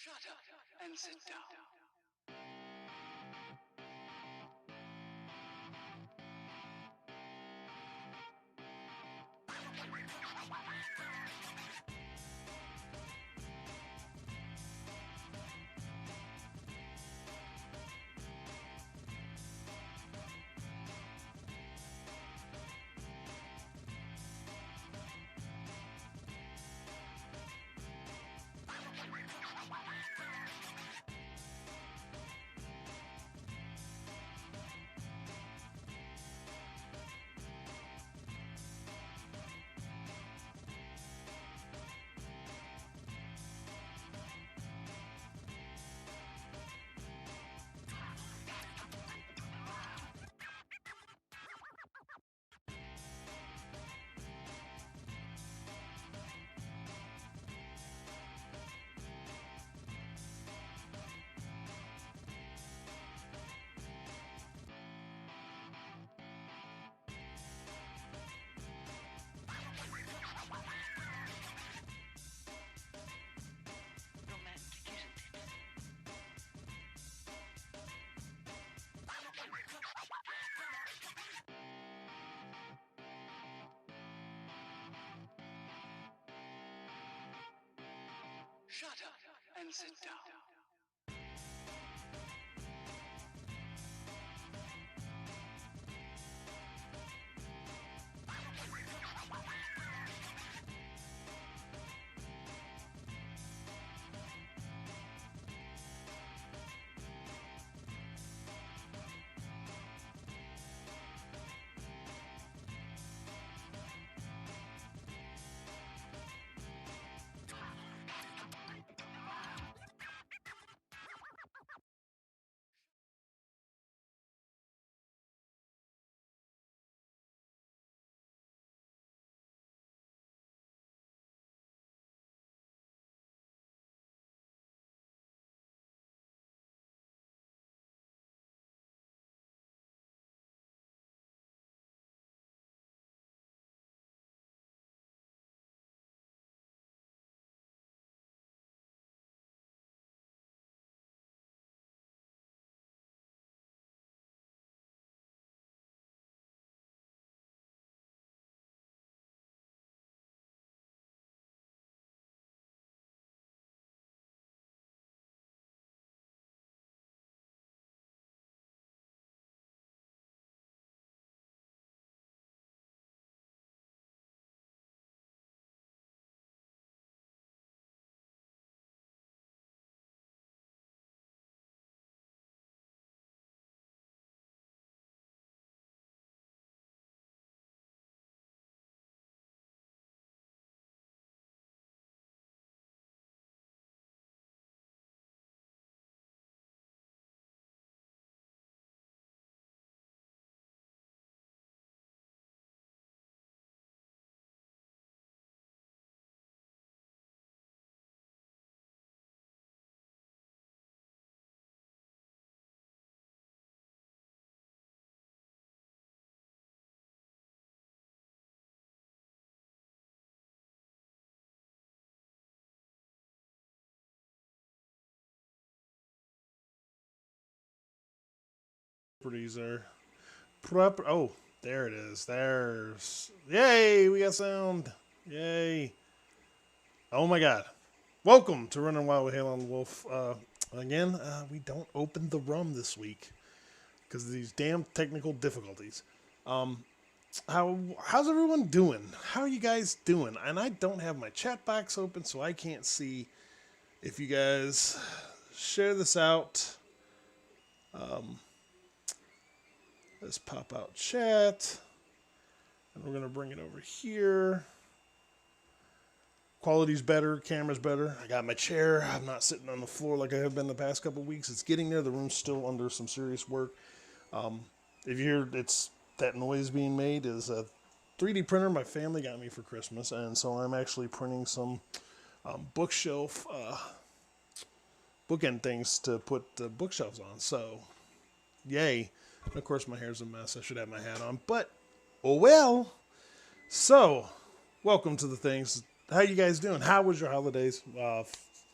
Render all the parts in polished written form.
Shut up and sit down. Romantic, isn't it? Shut up and sit down. Properties are oh, there it is. There's yay, we got sound. Yay. Oh my god. Welcome to Runnin WILD with Halon Wolf. Again, we don't open the rum this week because of these damn technical difficulties. How's everyone doing? How are you guys doing? And I don't have my chat box open, so I can't see if you guys share this out. Let's pop out chat. And we're going to bring it over here. Quality's better, camera's better. I got my chair. I'm not sitting on the floor like I have been the past couple of weeks. It's getting there. The room's still under some serious work. If you hear it's that noise being made is a 3D printer my family got me for Christmas. And so I'm actually printing some bookshelf bookend things to put bookshelves on. So, yay. And of course, my hair's a mess. I should have my hat on. But, oh well. So, welcome to the things. How you guys doing? How was your holidays?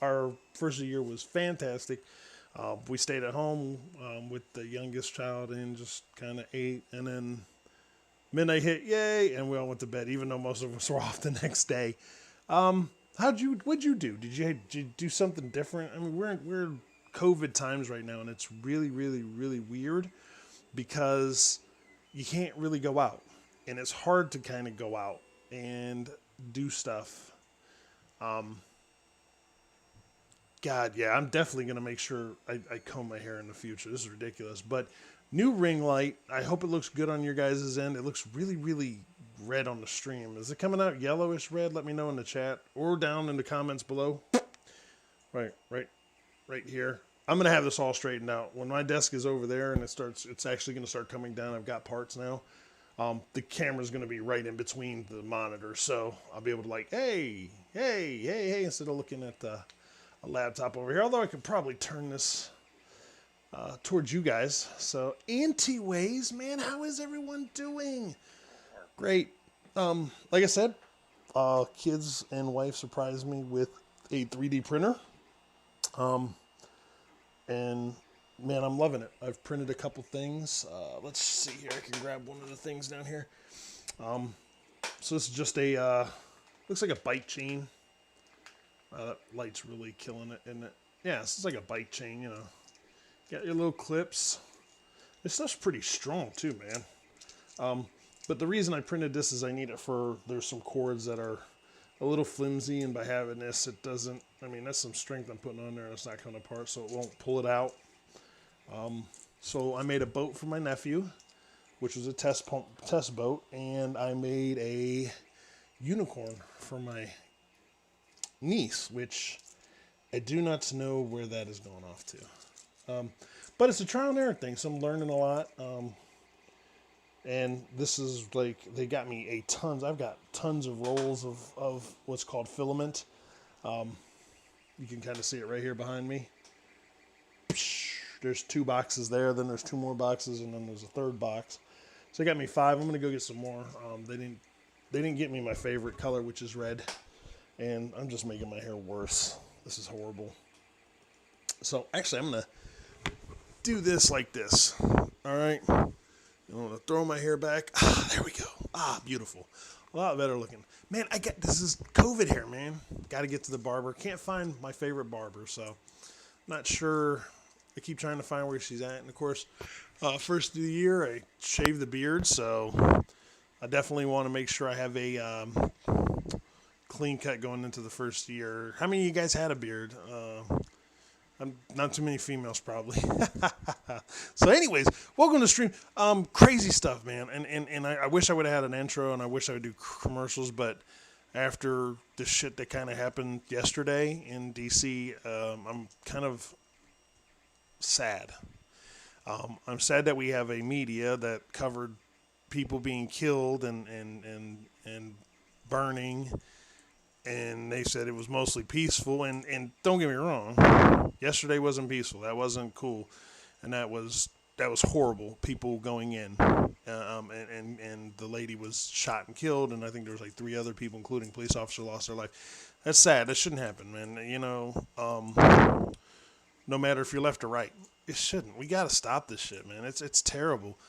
our first of the year was fantastic. We stayed at home with the youngest child and just kind of ate, and then midnight hit, yay, and we all went to bed, even though most of us were off the next day. What'd you do? Did you do something different? I mean, we're COVID times right now, and it's really, really, really weird because you can't really go out, and it's hard to kind of go out and do stuff. God, yeah, I'm definitely going to make sure I comb my hair in the future. This is ridiculous. But new ring light. I hope it looks good on your guys' end. It looks really, really red on the stream. Is it coming out yellowish red? Let me know in the chat or down in the comments below. Right here. I'm going to have this all straightened out. When my desk is over there and it's actually going to start coming down. I've got parts now. The camera's going to be right in between the monitors. So I'll be able to hey, instead of looking at a laptop over here. Although I could probably turn this towards you guys. So, Anti-Ways, man, how is everyone doing? Great. Like I said, kids and wife surprised me with a 3D printer. And man, I'm loving it. I've printed a couple things. Let's see here. I can grab one of the things down here. So this is just looks like a bike chain. That light's really killing it, isn't it? Yeah, this is like a bike chain, you know. Got your little clips. This stuff's pretty strong too, man. But the reason I printed this is I need it there's some cords that are a little flimsy, and by having this, it doesn't, I mean, that's some strength I'm putting on there, and it's not coming apart, so it won't pull it out. So I made a boat for my nephew, which was a test boat, and I made a unicorn for my niece, which I do not know where that is going off to. But it's a trial and error thing, so I'm learning a lot. And this is like, they got me I've got tons of rolls of what's called filament. You can kind of see it right here behind me. There's 2 boxes there, then there's 2 more boxes, and then there's a 3rd box. So they got me 5. I'm gonna go get some more. They didn't get me my favorite color, which is red, and I'm just making my hair worse. This is horrible. So actually, I'm gonna do this like this. All right. I'm gonna throw my hair back. There we go. Beautiful. A lot better looking. Man, this is COVID hair, man. Got to get to the barber. Can't find my favorite barber, so not sure. I keep trying to find where she's at. And of course, first of the year, I shaved the beard, so I definitely want to make sure I have a clean cut going into the first year. How many of you guys had a beard? Not too many females, probably. So anyways, welcome to the stream. Crazy stuff, man. And I wish I would have had an intro, and I wish I would do commercials, but after the shit that kind of happened yesterday in DC, I'm kind of sad. I'm sad that we have a media that covered people being killed and burning, and they said it was mostly peaceful, and don't get me wrong, yesterday wasn't peaceful. That wasn't cool, and that was horrible. People going in, and the lady was shot and killed, and I think there was like 3 other people, including police officer, lost their life. That's sad. That shouldn't happen, man. You know, no matter if you're left or right, it shouldn't. We got to stop this shit, man. It's terrible.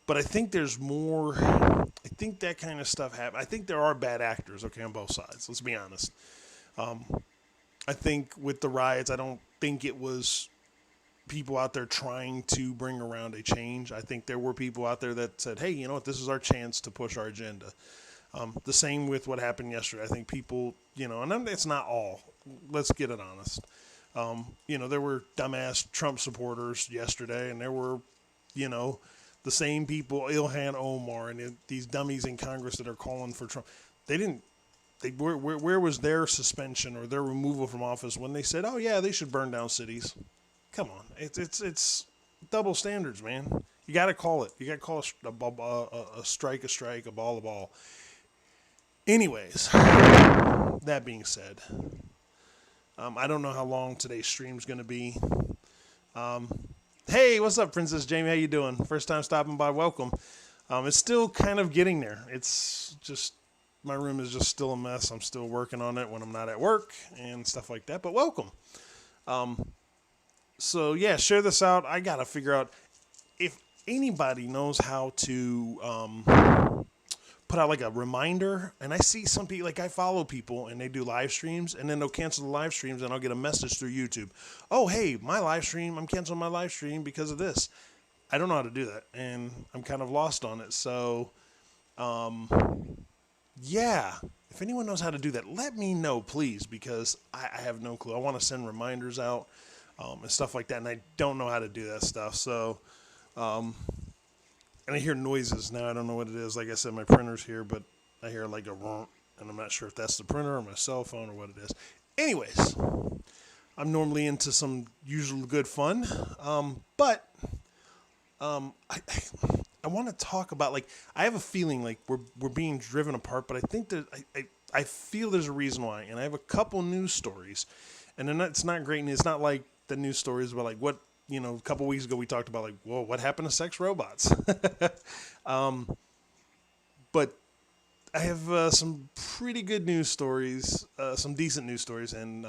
But I think there's more. I think that kind of stuff happens. I think there are bad actors, okay, on both sides. Let's be honest. I think with the riots, I don't think it was people out there trying to bring around a change. I think there were people out there that said, hey, you know what, this is our chance to push our agenda. The same with what happened yesterday. I think people, you know, and it's not all. Let's get it honest. You know, there were dumbass Trump supporters yesterday, and there were, you know, the same people, Ilhan Omar, and these dummies in Congress that are calling for Trump. Where was their suspension or their removal from office when they said, oh yeah, they should burn down cities? Come on. It's double standards, man. You got to call it. You got to call a strike, a ball, a ball. Anyways, that being said, I don't know how long today's stream's going to be. Hey, what's up, Princess Jamie? How you doing? First time stopping by, welcome. It's still kind of getting there. It's just my room is just still a mess. I'm still working on it when I'm not at work and stuff like that. But welcome. So yeah, share this out. I gotta figure out if anybody knows how to put out like a reminder. And I see some people, like I follow people and they do live streams and then they'll cancel the live streams and I'll get a message through YouTube. Oh, hey, my live stream, I'm canceling my live stream because of this. I don't know how to do that and I'm kind of lost on it. So, yeah, if anyone knows how to do that, let me know, please, because I have no clue. I want to send reminders out and stuff like that, and I don't know how to do that stuff. So, and I hear noises now. I don't know what it is. Like I said, my printer's here, but I hear like a rump, and I'm not sure if that's the printer or my cell phone or what it is. Anyways, I'm normally into some usual good fun, but I want to talk about, like, I have a feeling like we're being driven apart, but I think that I feel there's a reason why, and I have a couple news stories, and then it's not great, and it's not like the news stories about like what, you know, a couple weeks ago we talked about like, whoa, what happened to sex robots? But I have some pretty good news stories, some decent news stories, and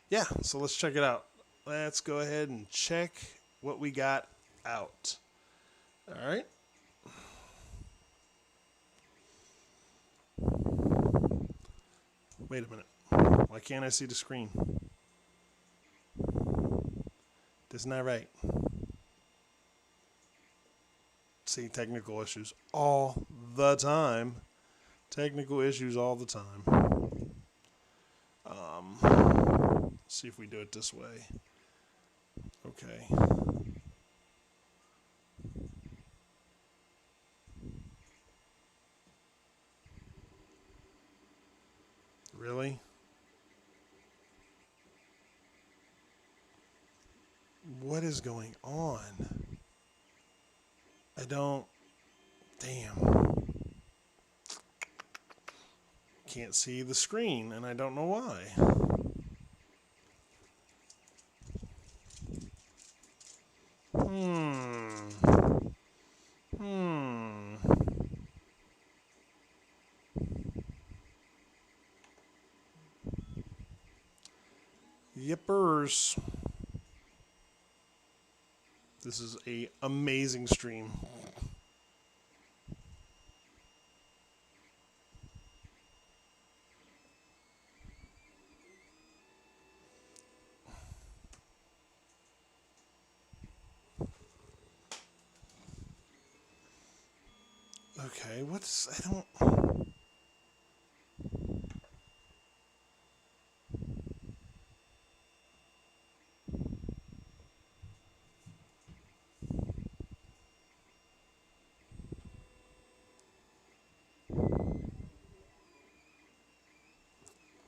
yeah, so let's check it out. Let's go ahead and check what we got out. All right. Wait a minute. Why can't I see the screen? That's not right. See, technical issues all the time. Technical issues all the time. See if we do it this way. Okay. Really? What is going on? I don't... Damn. Can't see the screen, and I don't know why. Yippers. This is a amazing stream. Okay, I don't...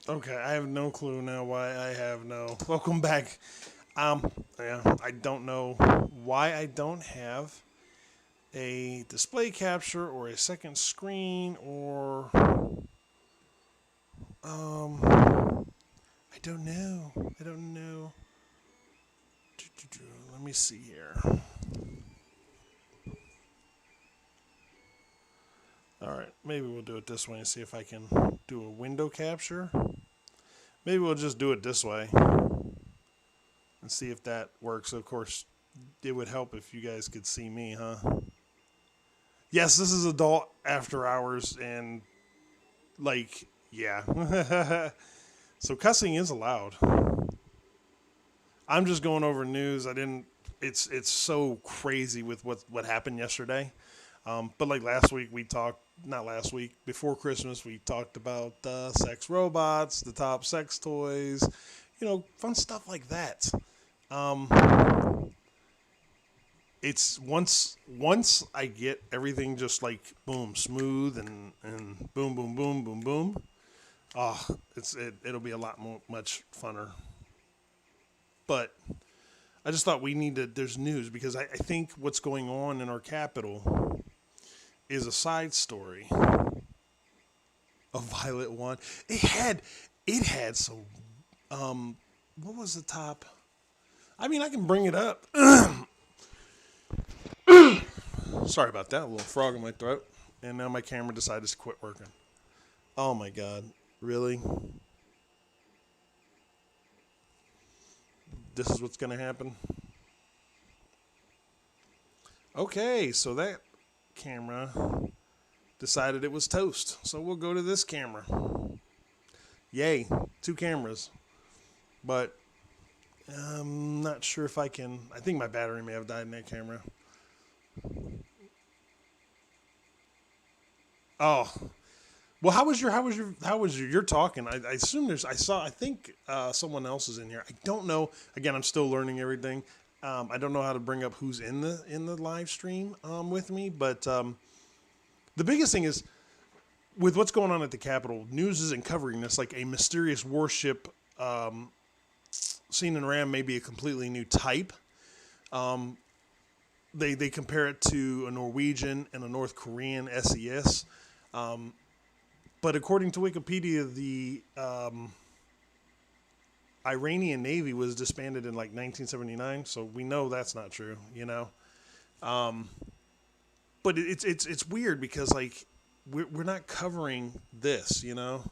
Okay, I have no clue now why I have no... Welcome back. Yeah, I don't know why I don't have a display capture or a second screen or... I don't know. I don't know. Let me see here. Alright, maybe we'll do it this way and see if I can do a window capture. Maybe we'll just do it this way and see if that works. Of course, it would help if you guys could see me, huh? Yes, this is adult after hours and, like, yeah. So cussing is allowed. I'm just going over news. It's so crazy with what happened yesterday. But like last week we talked, not last week, before Christmas we talked about sex robots, the top sex toys, you know, fun stuff like that. It's once I get everything just like boom, smooth and boom, boom, boom, boom, boom. Oh, it'll be a lot much funner. But I just thought there's news because I think what's going on in our capital is a side story of Violet One. It had some, what was the top? I mean, I can bring it up. Sorry about that, a little frog in my throat. And now my camera decided to quit working. Oh my God. Really? This is what's going to happen? Okay, so that camera decided it was toast. So we'll go to this camera. Yay, two cameras. But I'm not sure if I can. I think my battery may have died in that camera. Oh, well, you're talking. I assume I think someone else is in here. I don't know. Again, I'm still learning everything. I don't know how to bring up who's in the live stream with me, but the biggest thing is with what's going on at the Capitol. News isn't covering this. Like a mysterious warship seen in Ram may be a completely new type. They compare it to a Norwegian and a North Korean SES. But according to Wikipedia, the Iranian Navy was disbanded in like 1979, so we know that's not true, you know. But it's weird because like we're not covering this, you know.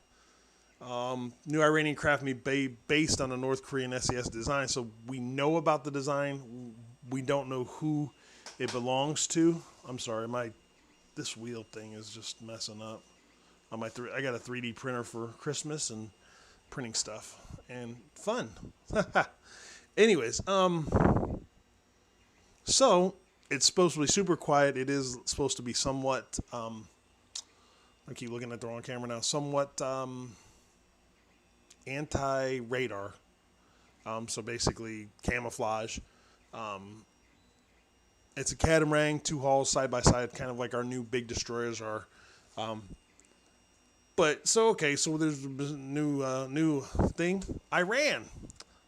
New Iranian craft may be based on a North Korean SES design, so we know about the design. We don't know who it belongs to. I'm sorry, this wheel thing is just messing up. I got a 3D printer for Christmas and printing stuff and fun. Anyways, so it's supposed to be super quiet. It is supposed to be somewhat. I keep looking at the wrong camera now. Somewhat anti-radar. So basically camouflage. It's a catamaran, two hulls side by side, kind of like our new big destroyers are. But so there's a new thing. Iran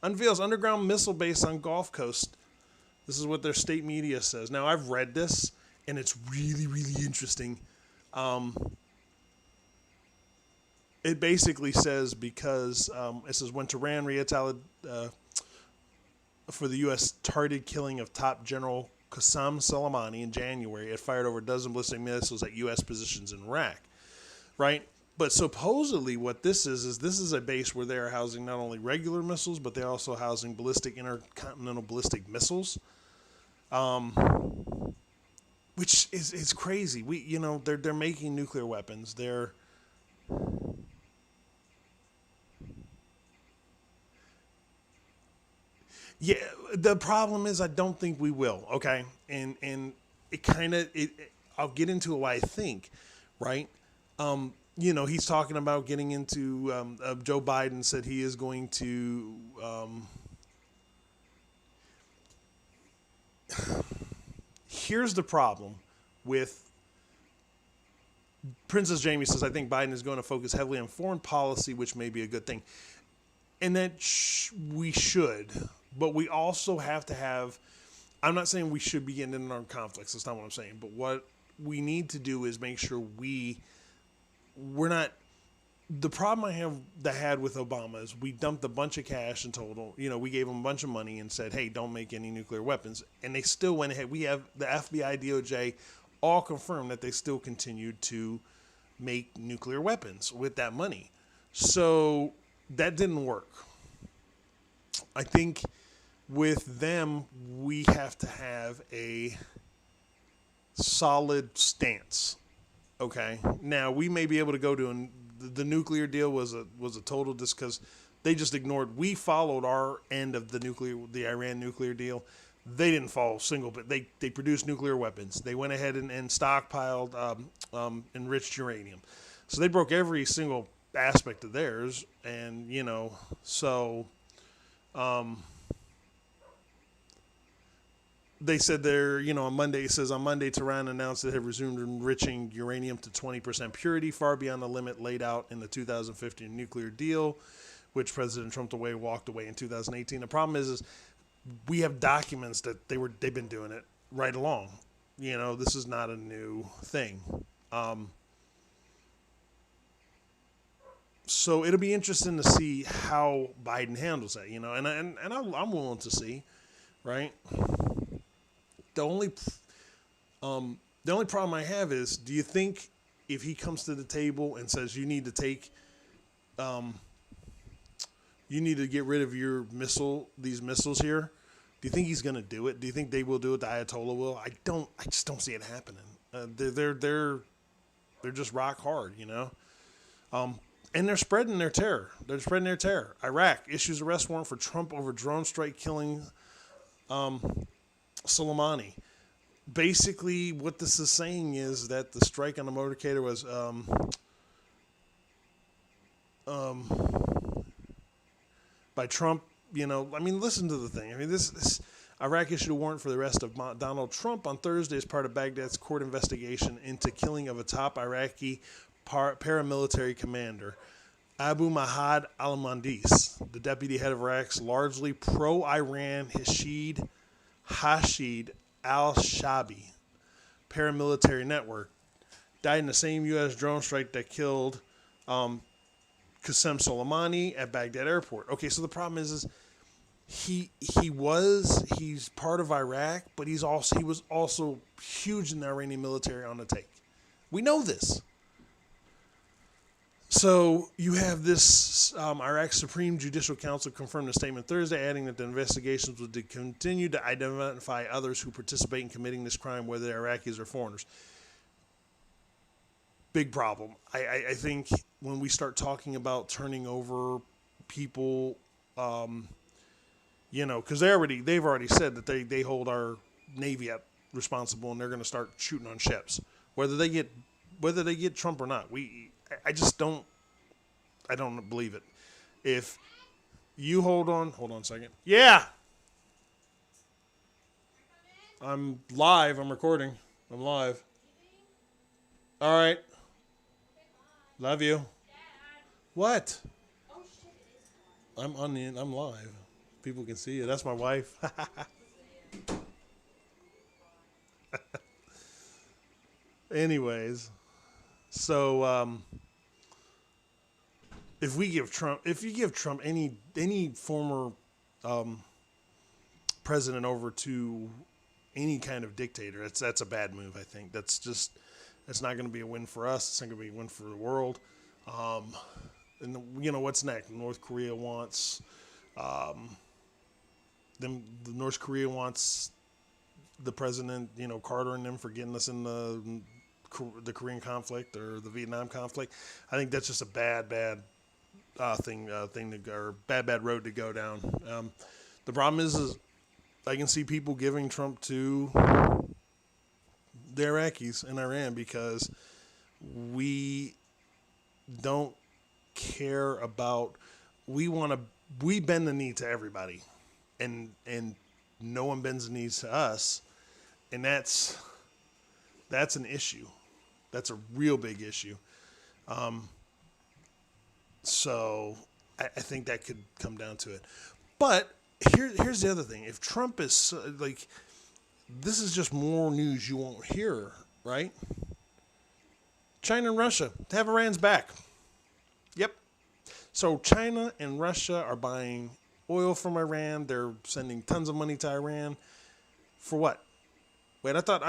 unveils underground missile base on Gulf Coast. This is what their state media says. Now I've read this and it's really, really interesting. It basically says because it says when Tehran retaliated for the U.S. targeted killing of top General Qasem Soleimani in January, it fired over a dozen ballistic missiles at U.S. positions in Iraq. Right? But supposedly what this is a base where they are housing not only regular missiles, but they're also housing intercontinental ballistic missiles. Which is crazy. They're making nuclear weapons. Yeah, the problem is I don't think we will, okay? And I'll get into why I think, right? He's talking about getting into Joe Biden said he is going to here's the problem with Princess Jamie says I think Biden is going to focus heavily on foreign policy, which may be a good thing. And that we should, but we also have to have, I'm not saying we should be getting into armed conflicts. That's not what I'm saying. But what we need to do is make sure we're not, the problem I had with Obama is we dumped a bunch of cash in total. We gave them a bunch of money and said, hey, don't make any nuclear weapons. And they still went ahead. We have the FBI, DOJ, all confirmed that they still continued to make nuclear weapons with that money. So that didn't work. I think with them, we have to have a solid stance. Okay. Now we may be able to go to the nuclear deal was a total just because they just ignored. We followed our end of the Iran nuclear deal. They didn't follow single, but they produced nuclear weapons. They went ahead and stockpiled enriched uranium. So they broke every single aspect of theirs, and so they said on Monday, it says on Monday, Tehran announced it had resumed enriching uranium to 20% purity, far beyond the limit laid out in the 2015 nuclear deal, which President Trump walked away in 2018. The problem is we have documents that they've been doing it right along. This is not a new thing. So it'll be interesting to see how Biden handles that, and I'm willing to see, right? The only problem I have is, do you think if he comes to the table and says you need to get rid of these missiles here, do you think he's going to do it? Do you think they will do it? The Ayatollah will? I just don't see it happening. They're just rock hard, and they're spreading their terror. Iraq issues arrest warrant for Trump over drone strike killing Soleimani. Basically, what this is saying is that the strike on the motorcade was by Trump. Listen to the thing. This Iraq issued a warrant for the arrest of Donald Trump on Thursday as part of Baghdad's court investigation into killing of a top Iraqi paramilitary commander, Abu Mahad al-Muhandis, the deputy head of Iraq's largely pro-Iran Hashid al-Shabi paramilitary network, died in the same U.S. drone strike that killed Qasem Soleimani at Baghdad airport. Okay, so the problem is he's part of Iraq, but he was also huge in the Iranian military on the take. We know this. So you have this Iraq Supreme Judicial Council confirmed a statement Thursday, adding that the investigations would continue to identify others who participate in committing this crime, whether they're Iraqis or foreigners. Big problem. I think when we start talking about turning over people, because they've already said that they hold our Navy up responsible, and they're going to start shooting on ships, whether they get Trump or not. I don't believe it. If you hold on a second. Yeah. I'm live. I'm recording. I'm live. All right. Love you. What? I'm live. People can see you. That's my wife. Anyways, so if you give Trump any former president over to any kind of dictator, that's a bad move. I think that's not going to be a win for us. It's not going to be a win for the world. And what's next? North Korea wants North Korea wants the president, Carter and them for getting us in the Korean conflict or the Vietnam conflict. I think that's just a bad thing to go, or bad road to go down. The problem is I can see people giving Trump to the Iraqis in Iran because we don't care about. We bend the knee to everybody, and no one bends the knees to us, and that's an issue. That's a real big issue. So I think that could come down to it. But here's the other thing. If Trump is this is just more news you won't hear, right? China and Russia have Iran's back. Yep. So China and Russia are buying oil from Iran. They're sending tons of money to Iran. For what? Wait, I thought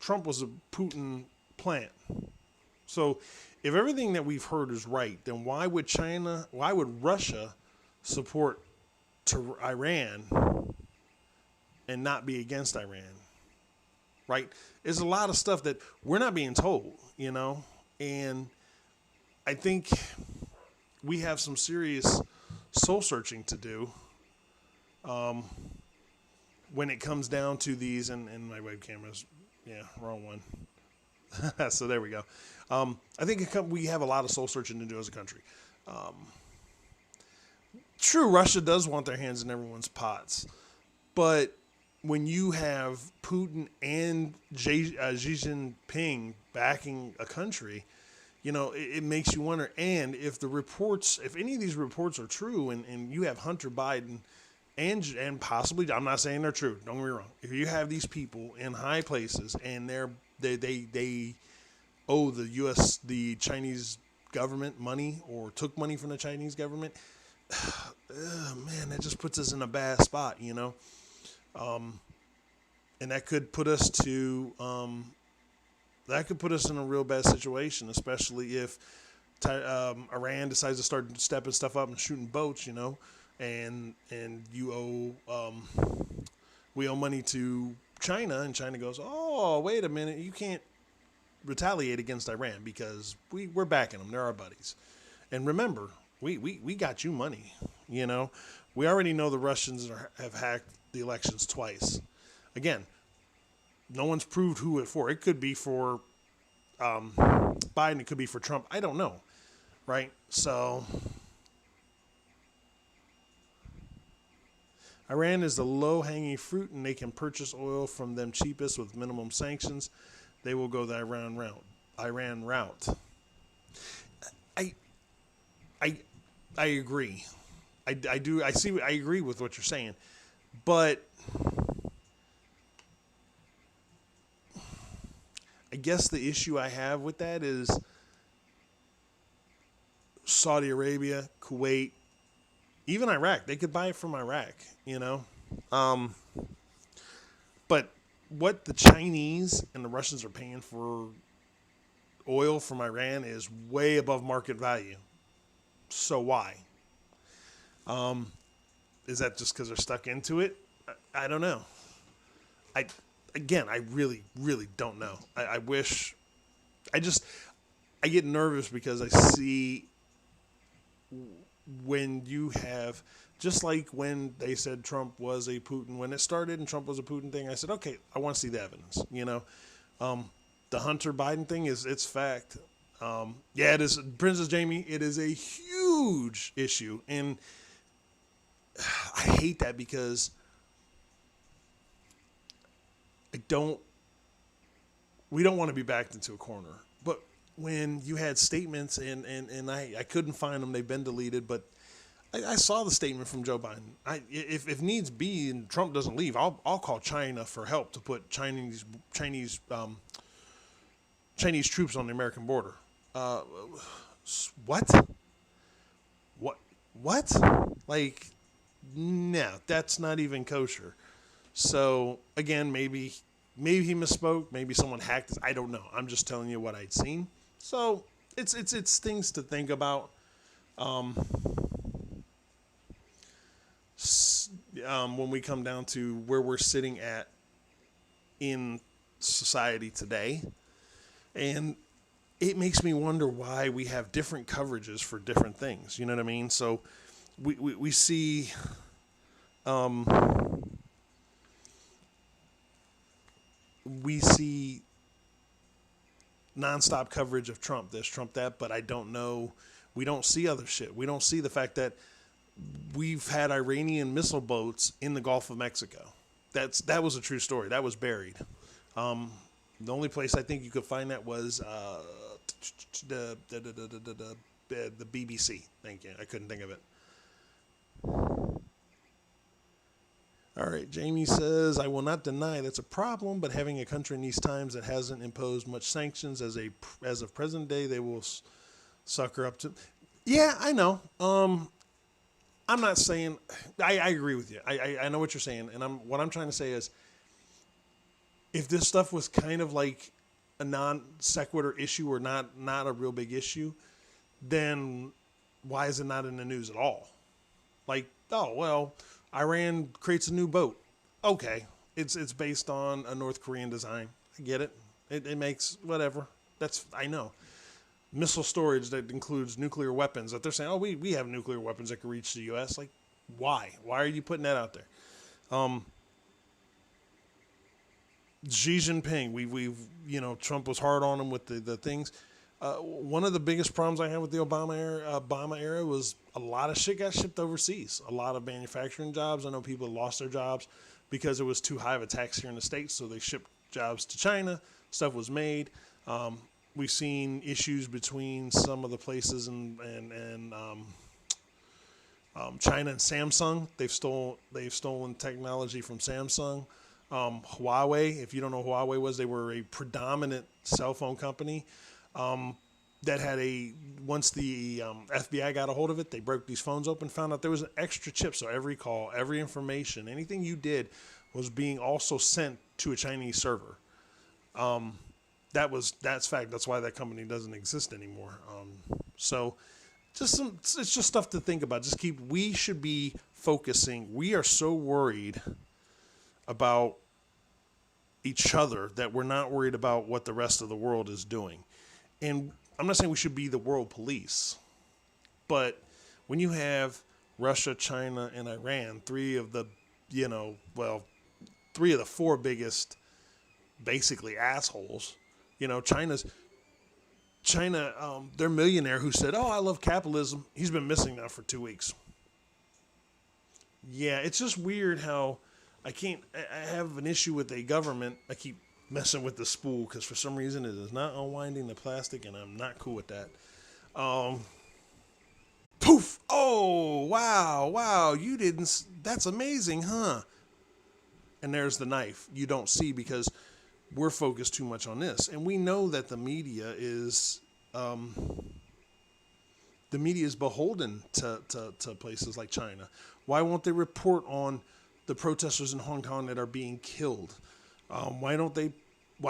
Trump was a Putin plant. So if everything that we've heard is right, then why would Russia support to Iran and not be against Iran? Right? There's a lot of stuff that we're not being told, and I think we have some serious soul searching to do when it comes down to these, and my webcamera's, wrong one. So there we go. I think we have a lot of soul searching to do as a country. True, Russia does want their hands in everyone's pots, but when you have Putin and Xi Jinping backing a country, it makes you wonder. And if any of these reports are true, and you have Hunter Biden and possibly, I'm not saying they're true, don't get me wrong. If you have these people in high places and they owe the Chinese government money or took money from the Chinese government, man, that just puts us in a bad spot, And that could put us to that could put us in a real bad situation, especially if Iran decides to start stepping stuff up and shooting boats, and we owe money to China, and China goes, oh, wait a minute, you can't retaliate against Iran because we're backing them. They're our buddies. And remember, we got you money. We already know the Russians have hacked the elections twice. Again, no one's proved who it for. It could be for Biden. It could be for Trump. I don't know. Right? So Iran is the low-hanging fruit, and they can purchase oil from them cheapest with minimum sanctions. They will go the Iran route. I agree. I do. I see. I agree with what you're saying, but I guess the issue I have with that is Saudi Arabia, Kuwait, even Iraq. They could buy it from Iraq, But what the Chinese and the Russians are paying for oil from Iran is way above market value. So why? Is that just because they're stuck into it? I don't know. I really, really don't know. I wish. I get nervous because I see when you have, just like when they said Trump was a Putin, when it started and Trump was a Putin thing, I said, okay, I want to see the evidence, The Hunter Biden thing it's fact. Yeah, it is. Princess Jamie, it is a huge issue. And I hate that because we don't want to be backed into a corner. But when you had statements and I couldn't find them, they've been deleted, but I saw the statement from Joe Biden. If needs be and Trump doesn't leave, I'll call China for help to put Chinese troops on the American border. What? Like, no, that's not even kosher. So again, maybe he misspoke. Maybe someone hacked this. I don't know. I'm just telling you what I'd seen. So it's things to think about. When we come down to where we're sitting at in society today, and it makes me wonder why we have different coverages for different things. You know what I mean? So we see nonstop coverage of Trump this, Trump that, but I don't know. We don't see other shit. We don't see the fact that we've had Iranian missile boats in the Gulf of Mexico. That was a true story. That was buried. The only place I think you could find that was the BBC. Thank you. I couldn't think of it. All right, Jamie says, I will not deny that's a problem, but having a country in these times that hasn't imposed much sanctions as of present day, they will sucker up to. Yeah, I know. I'm not saying I agree with you. I know what you're saying, and what I'm trying to say is, if this stuff was kind of like a non sequitur issue or not a real big issue, then why is it not in the news at all? Like, oh well, Iran creates a new boat. Okay, it's based on a North Korean design. I get it. It makes whatever. I know. Missile storage that includes nuclear weapons, that they're saying, oh, we have nuclear weapons that can reach the U.S. Like, why? Why are you putting that out there? Xi Jinping, we've Trump was hard on him with the things. One of the biggest problems I had with the Obama era was a lot of shit got shipped overseas. A lot of manufacturing jobs. I know people lost their jobs because it was too high of a tax here in the States, so they shipped jobs to China. Stuff was made. We've seen issues between some of the places and China and Samsung. They've stolen technology from Samsung. Huawei, if you don't know who Huawei was, they were a predominant cell phone company that had once the FBI got a hold of it, they broke these phones open, found out there was an extra chip. So every call, every information, anything you did was being also sent to a Chinese server. That's fact. That's why that company doesn't exist anymore. So it's just stuff to think about. We should be focusing. We are so worried about each other that we're not worried about what the rest of the world is doing. And I'm not saying we should be the world police, but when you have Russia, China, and Iran, three of the four biggest basically assholes. China, their millionaire who said, "Oh, I love capitalism." He's been missing now for 2 weeks. Yeah, it's just weird how I have an issue with a government. I keep messing with the spool because for some reason it is not unwinding the plastic, and I'm not cool with that. Poof! Oh, wow! You didn't. That's amazing, huh? And there's the knife. You don't see because we're focused too much on this, and we know that the media is beholden to places like China. Why won't they report on the protesters in Hong Kong that are being killed? Why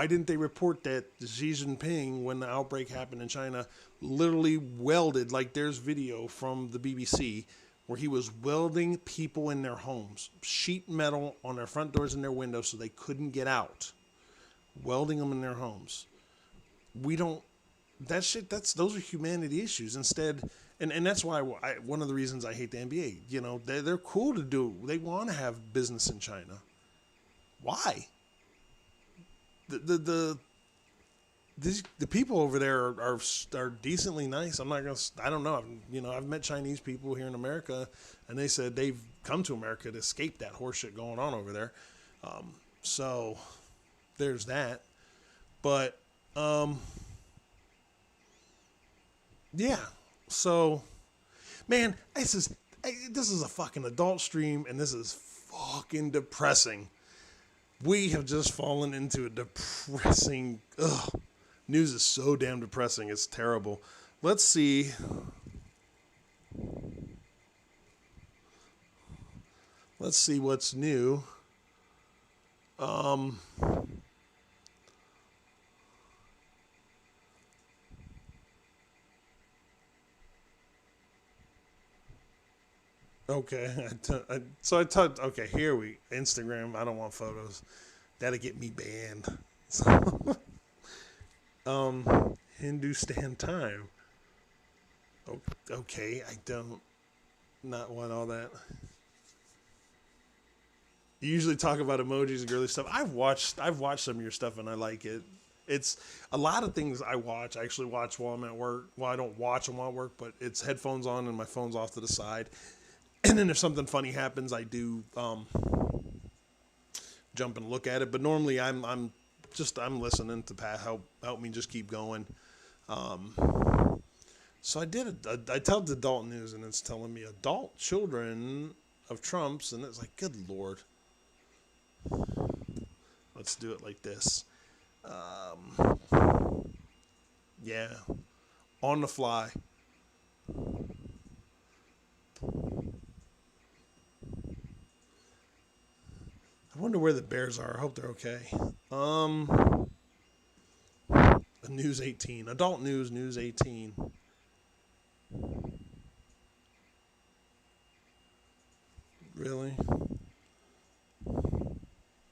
didn't they report that Xi Jinping, when the outbreak happened in China, literally welded, like there's video from the BBC where he was welding people in their homes, sheet metal on their front doors and their windows so they couldn't get out, welding them in their homes. We don't, that shit, those are humanity issues instead. And that's why one of the reasons I hate the NBA, they're cool to do, they want to have business in China. Why? The people over there are decently nice. I don't know. I've met Chinese people here in America, and they said they've come to America to escape that horseshit going on over there. So there's that. But yeah. So, man, this is a fucking adult stream, and this is fucking depressing. We have just fallen into a depressing. News is so damn depressing. It's terrible. Let's see. Let's see what's new. Okay. Okay, Instagram. I don't want photos. That'll get me banned. So, Hindustan time. Okay, I don't not want all that. You usually talk about emojis and girly stuff. I've watched some of your stuff and I like it. It's a lot of things I watch. I actually watch while I'm at work. Well, I don't watch them while I work, but it's headphones on and my phone's off to the side. And then if something funny happens, I do jump and look at it. But normally I'm listening to Pat help me just keep going. So I tell the adult news, and it's telling me adult children of Trump's, and it's like, good Lord. Let's do it like this. Yeah, on the fly. I wonder where the Bears are. I hope they're okay. News 18. Adult news 18. Really?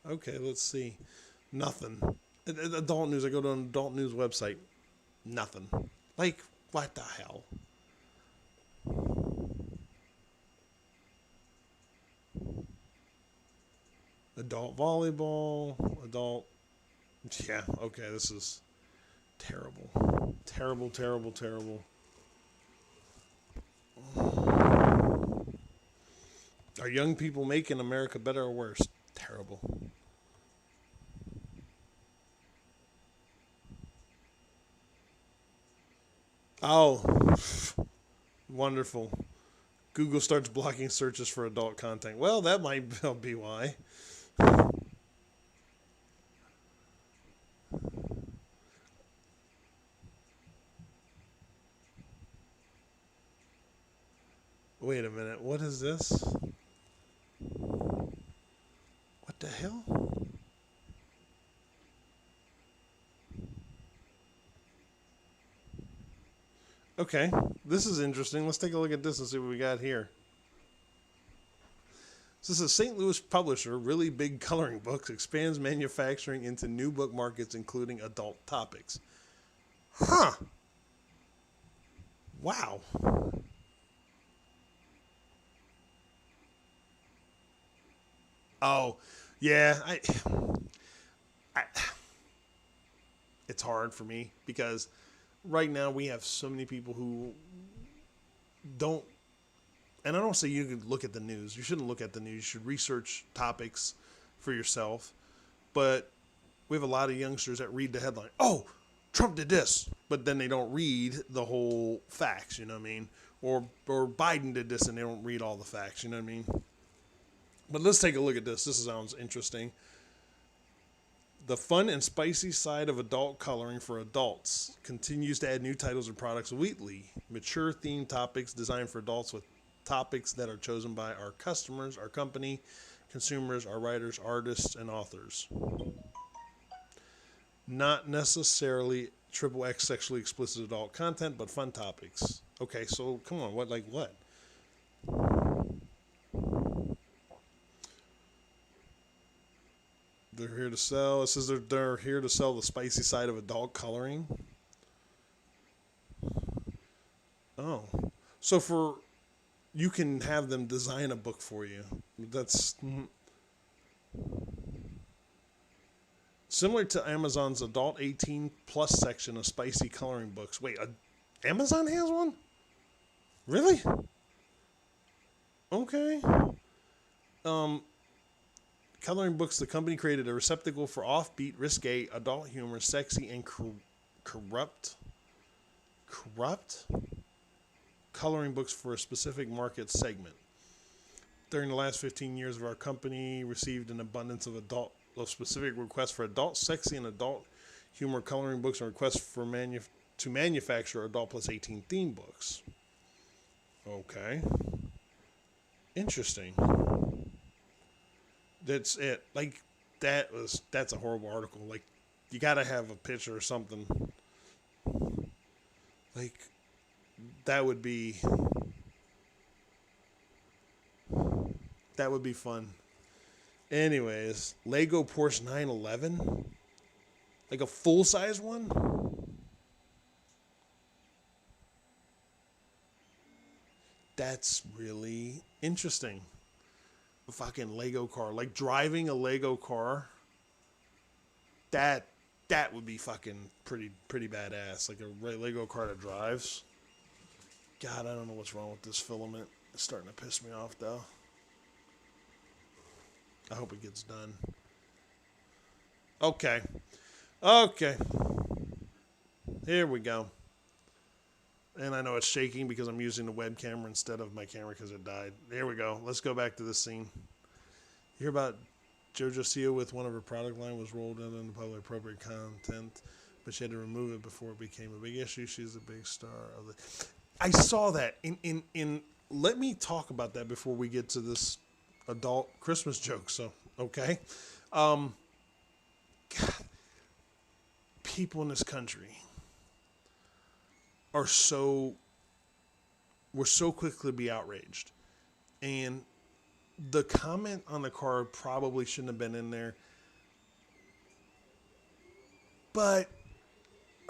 Okay, let's see. Nothing. Adult news. I go to an adult news website. Nothing. Like, what the hell? Adult volleyball. Adult. Yeah, okay, this is terrible. Terrible, terrible, terrible. Are young people making America better or worse? Terrible. Oh, wonderful. Google starts blocking searches for adult content. Well, that might be why. Wait a minute. What is this? What the hell? Okay, this is interesting. Let's take a look at this and see what we got here. So this is a St. Louis publisher, Really Big Coloring Books, expands manufacturing into new book markets, including adult topics. Huh. Wow. Oh, yeah. I, it's hard for me because right now we have so many people who don't, and I don't say you can look at the news. You shouldn't look at the news. You should research topics for yourself. But we have a lot of youngsters that read the headline. Oh, Trump did this, but then they don't read the whole facts. You know what I mean? Or Biden did this, and they don't read all the facts. You know what I mean? But let's take a look at this. This sounds interesting. The fun and spicy side of adult coloring for adults continues to add new titles and products weekly. Mature themed topics designed for adults with topics that are chosen by our customers, our company, consumers, our writers, artists, and authors. Not necessarily triple X sexually explicit adult content, but fun topics. Okay, so come on, what? They're here to sell. It says they're here to sell the spicy side of adult coloring. Oh, so for you can have them design a book for you. That's similar to Amazon's adult 18 plus section of spicy coloring books. Wait, Amazon has one? Really? Okay. Um, Coloring books, the company created a receptacle for offbeat, risque, adult humor, sexy, and corrupt coloring books for a specific market segment. During the last 15 years of our company, received an abundance of specific requests for adult, sexy, and adult humor coloring books and requests for to manufacture adult plus 18 theme books. Okay. Interesting. That's it. Like that's a horrible article. Like you gotta have a picture or something. Like that would be fun. Anyways, Lego Porsche 911, like a full size one. That's really interesting. A fucking Lego car, like driving a Lego car. That would be fucking pretty badass. Like a Lego car that drives. God, I don't know what's wrong with this filament. It's starting to piss me off though. I hope it gets done. Okay. Okay. Here we go. And I know it's shaking because I'm using the web camera instead of my camera because it died. Here we go. Let's go back to this scene. You hear about JoJo Siwa with one of her product line was rolled in the public appropriate content, but she had to remove it before it became a big issue. She's a big star of the. I saw that in. Let me talk about that before we get to this adult Christmas joke. So okay, God, people in this country are we're so quick to be outraged, and the comment on the card probably shouldn't have been in there. But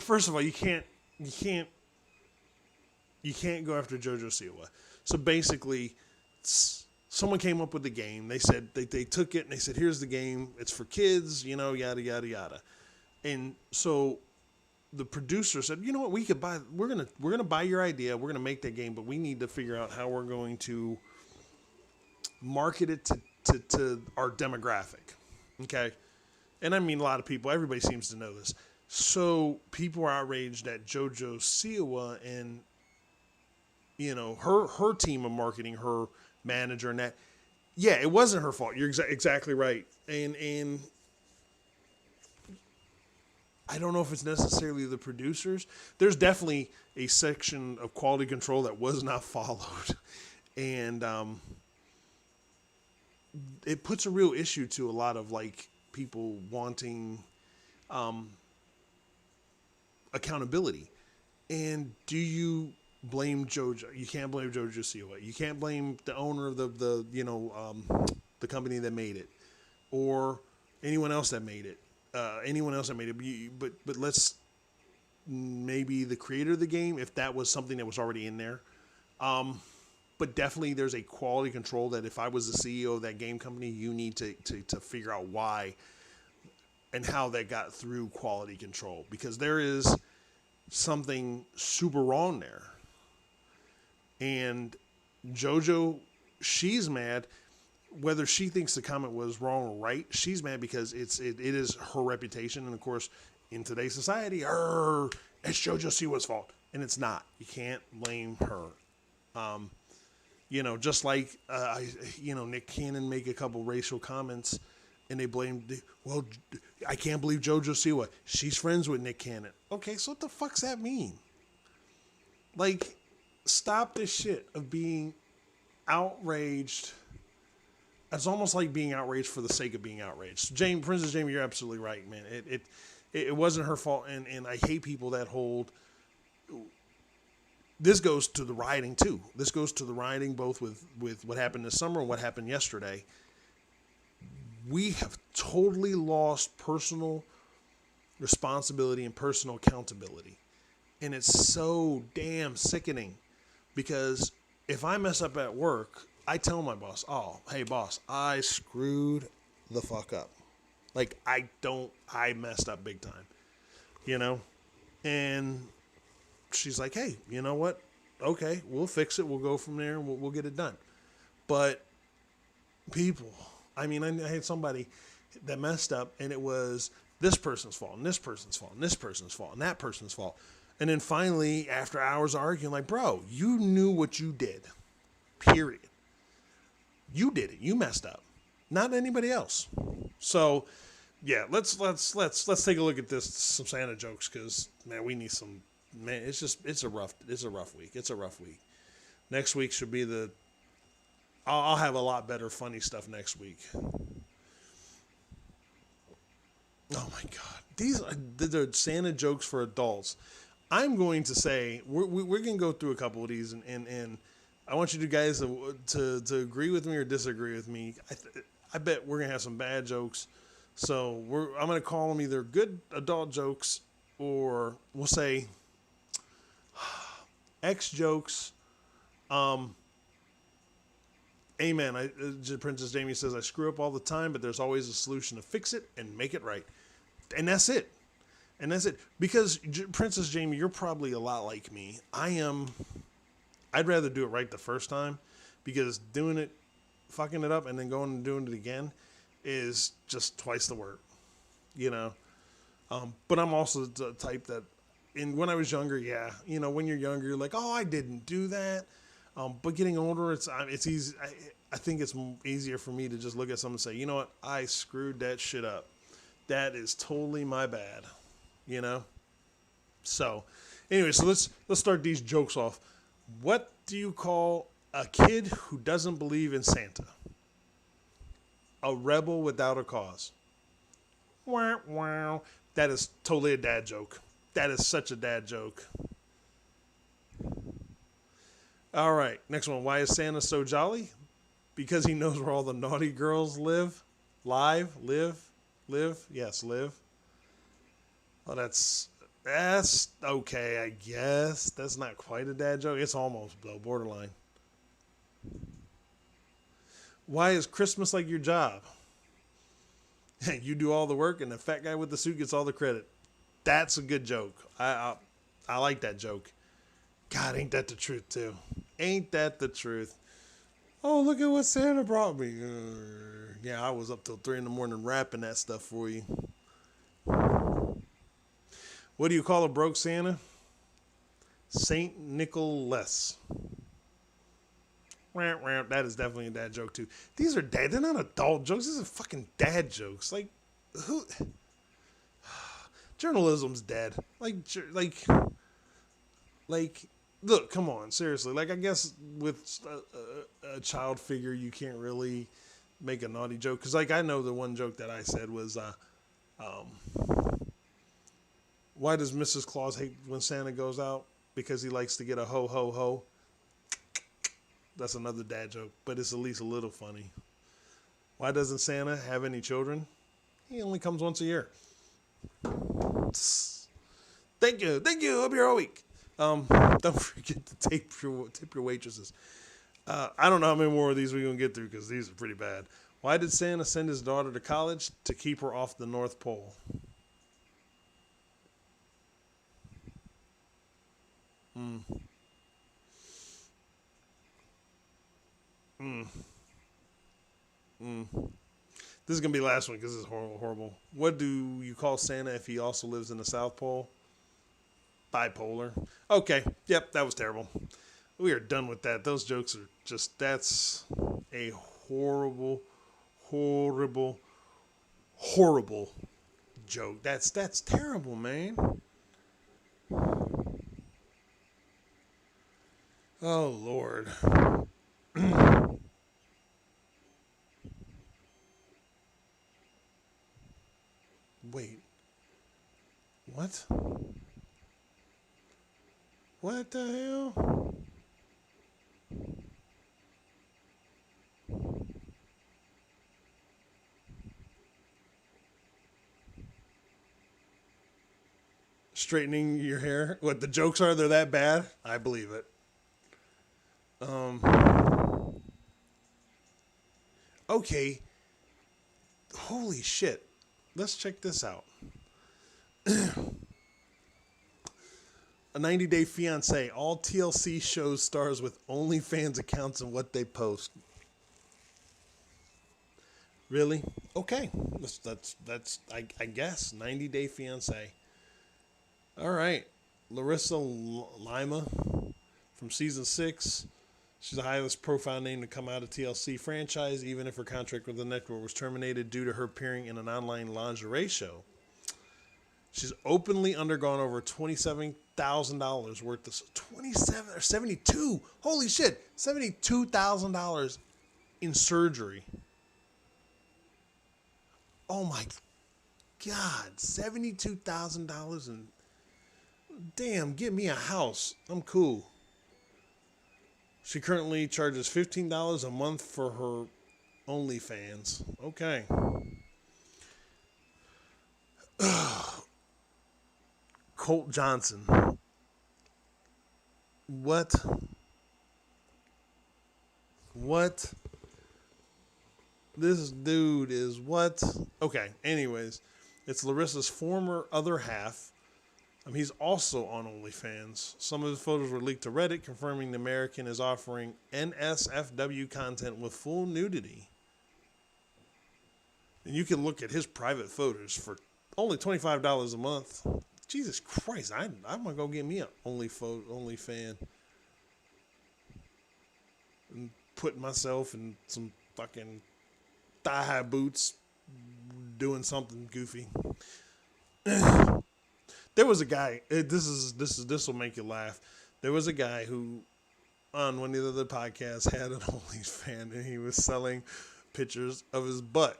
first of all, you can't go after JoJo Siwa. So basically, someone came up with the game. They said they took it and they said, "Here's the game. It's for kids, yada yada yada." And so the producer said, "You know what? We're gonna buy your idea. We're gonna make that game, but we need to figure out how we're going to market it to our demographic." Okay, and I mean a lot of people. Everybody seems to know this. So people are outraged at JoJo Siwa and her team of marketing, her manager, and that. Yeah, it wasn't her fault. You're exactly right. And I don't know if it's necessarily the producers. There's definitely a section of quality control that was not followed, and it puts a real issue to a lot of like people wanting accountability. And do you blame JoJo? You can't blame JoJo Siwa. You can't blame the owner of the company that made it, or anyone else that made it. Anyone else that made it. But let's maybe the creator of the game, if that was something that was already in there. But definitely there's a quality control that if I was the CEO of that game company, you need to figure out why and how that got through quality control, because there is something super wrong there. And JoJo, she's mad. Whether she thinks the comment was wrong or right, she's mad because it is her reputation. And of course, in today's society, it's JoJo Siwa's fault. And it's not. You can't blame her. Just like, Nick Cannon make a couple racial comments and they blamed, well, I can't believe JoJo Siwa. She's friends with Nick Cannon. Okay, so what the fuck's that mean? Like, stop this shit of being outraged. It's almost like being outraged for the sake of being outraged. Princess Jamie, you're absolutely right, man. It wasn't her fault, and I hate people that hold. This goes to the rioting too. This goes to the rioting both with what happened this summer and what happened yesterday. We have totally lost personal responsibility and personal accountability. And it's so damn sickening, because if I mess up at work, I tell my boss, oh, hey boss, I screwed the fuck up. Like, I messed up big time, and she's like, hey, you know what? Okay, we'll fix it. We'll go from there and we'll get it done. But people, I had somebody that messed up, and it was this person's fault, and this person's fault, and this person's fault, and that person's fault. And then finally, after hours of arguing, like, bro, you knew what you did. Period. You did it. You messed up. Not anybody else. So, yeah, let's take a look at some Santa jokes, because man, we need some. Man, it's a rough week. It's a rough week. Next week should be I'll have a lot better funny stuff next week. Oh my God, these are the Santa jokes for adults. I'm going to say we're going to go through a couple of these, and I want you guys to agree with me or disagree with me. I bet we're going to have some bad jokes. So I'm going to call them either good adult jokes, or we'll say X jokes. Amen. Princess Jamie says, I screw up all the time, but there's always a solution to fix it and make it right. And that's it. And that's it. Because, Princess Jamie, you're probably a lot like me. I'd rather do it right the first time, because fucking it up and then going and doing it again is just twice the work, But I'm also the type that, when I was younger, yeah, when you're younger, you're like, oh, I didn't do that. But getting older, it's easy. I think it's easier for me to just look at someone and say, you know what, I screwed that shit up. That is totally my bad, So, anyway, so let's start these jokes off. What do you call a kid who doesn't believe in Santa? A rebel without a cause. Wow, wow. That is totally a dad joke. That is such a dad joke. All right, next one. Why is Santa so jolly? Because he knows where all the naughty girls live. Live. Yes, live. Well, that's okay, I guess. That's not quite a dad joke. It's almost, though, borderline. Why is Christmas like your job? You do all the work, and the fat guy with the suit gets all the credit. That's a good joke. I like that joke. God, ain't that the truth, too? Ain't that the truth? Oh, look at what Santa brought me. Yeah, I was up till 3 a.m. wrapping that stuff for you. What do you call a broke Santa? Saint Nicholas. That is definitely a dad joke, too. These are dad. They're not adult jokes. These are fucking dad jokes. Like, who? Journalism's dead. Look, come on, seriously. Like, I guess with a child figure, you can't really make a naughty joke. Because, like, I know the one joke that I said was, why does Mrs. Claus hate when Santa goes out? because he likes to get a ho ho ho. That's another dad joke, but it's at least a little funny. Why doesn't Santa have any children? He only comes once a year. Thank you. I'll be here all week. Don't forget to tip your waitresses. I don't know how many more of these we're going to get through because these are pretty bad. Why did Santa send his daughter to college? To keep her off the North Pole. This is going to be the last one because this is horrible. What do you call Santa if he also lives in the South Pole? Bipolar. Okay. Yep, that was terrible. We are done with that. Those jokes are just, that's a horrible joke. That's terrible, man. Oh, Lord. Wait. What? What the hell? Straightening your hair? What, the jokes are? They're that bad? I believe it. Okay. Holy shit. Let's check this out. A 90-Day Fiancé. All TLC shows stars with OnlyFans accounts and what they post. Really? Okay. That's I guess. 90-Day Fiancé. All right. Larissa Lima from season 6. She's the highest profile name to come out of TLC franchise, even if her contract with the network was terminated due to her appearing in an online lingerie show. She's openly undergone over $27,000 worth of 27 or 72. Holy shit, $72,000 in surgery. Oh my God, $72,000 and damn, give me a house. I'm cool. She currently charges $15 a month for her OnlyFans. Okay. Colt Johnson. What? This dude is what? Okay, anyways. It's Larissa's former other half. He's also on OnlyFans. Some of his photos were leaked to Reddit, confirming the American is offering NSFW content with full nudity. And you can look at his private photos for only $25 a month. Jesus Christ, I'm gonna go get me an OnlyFan and put myself in some fucking thigh-high boots, doing something goofy. There was a guy. This will make you laugh. There was a guy who, on one of the other podcasts, had an OnlyFans and he was selling pictures of his butt,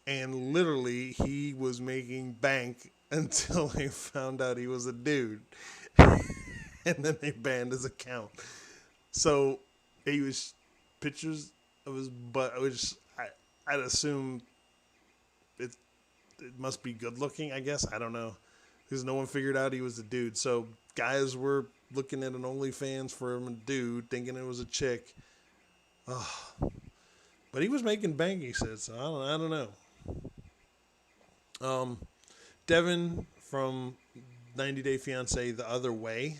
and literally he was making bank until they found out he was a dude, and then they banned his account. So he was pictures of his butt, which I'd assume it must be good looking. I guess I don't know. Because no one figured out he was a dude. So guys were looking at an OnlyFans for him, a dude, thinking it was a chick. Oh. But he was making bank, he said, so I don't know. Devin from 90 Day Fiancé The Other Way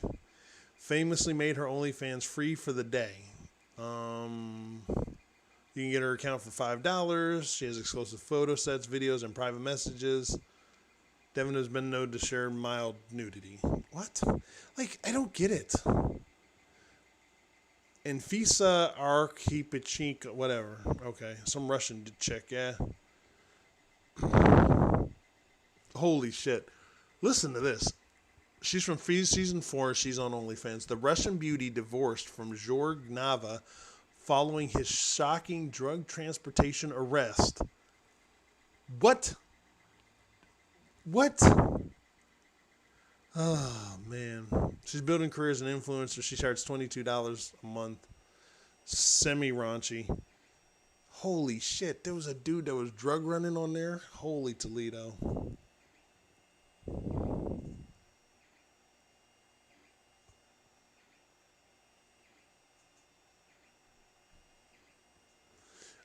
famously made her OnlyFans free for the day. You can get her account for $5. She has exclusive photo sets, videos, and private messages. Devin has been known to share mild nudity. What? Like, I don't get it. Enfisa Arkhipchik, whatever. Okay, some Russian chick, yeah. Holy shit. Listen to this. She's from season 4. She's on OnlyFans. The Russian beauty divorced from Zhorg Nava following his shocking drug transportation arrest. What? Oh man, she's building careers as an influencer. She charges $22 a month. Semi raunchy. Holy shit! There was a dude that was drug running on there. Holy Toledo.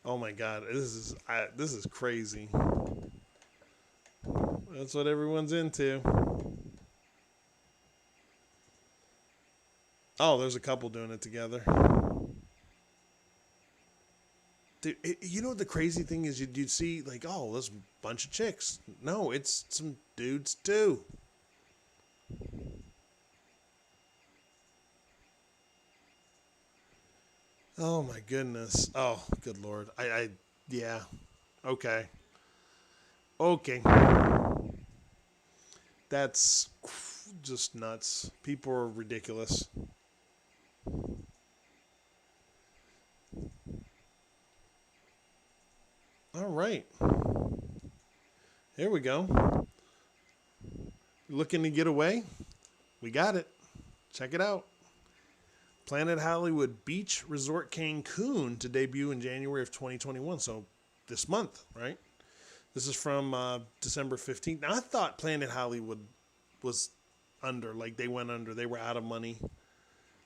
Oh my god, this is crazy. That's what everyone's into. Oh, there's a couple doing it together. Dude, you know what the crazy thing is? You'd see like, oh, there's a bunch of chicks. No, it's some dudes too. Oh my goodness. Oh, good lord. Yeah. Okay. Okay. That's just nuts. People are ridiculous. All right. Here we go. Looking to get away? We got it. Check it out. Planet Hollywood Beach Resort Cancun to debut in January of 2021. So this month, right? This is from December 15th. Now, I thought Planet Hollywood was under, like they went under. They were out of money.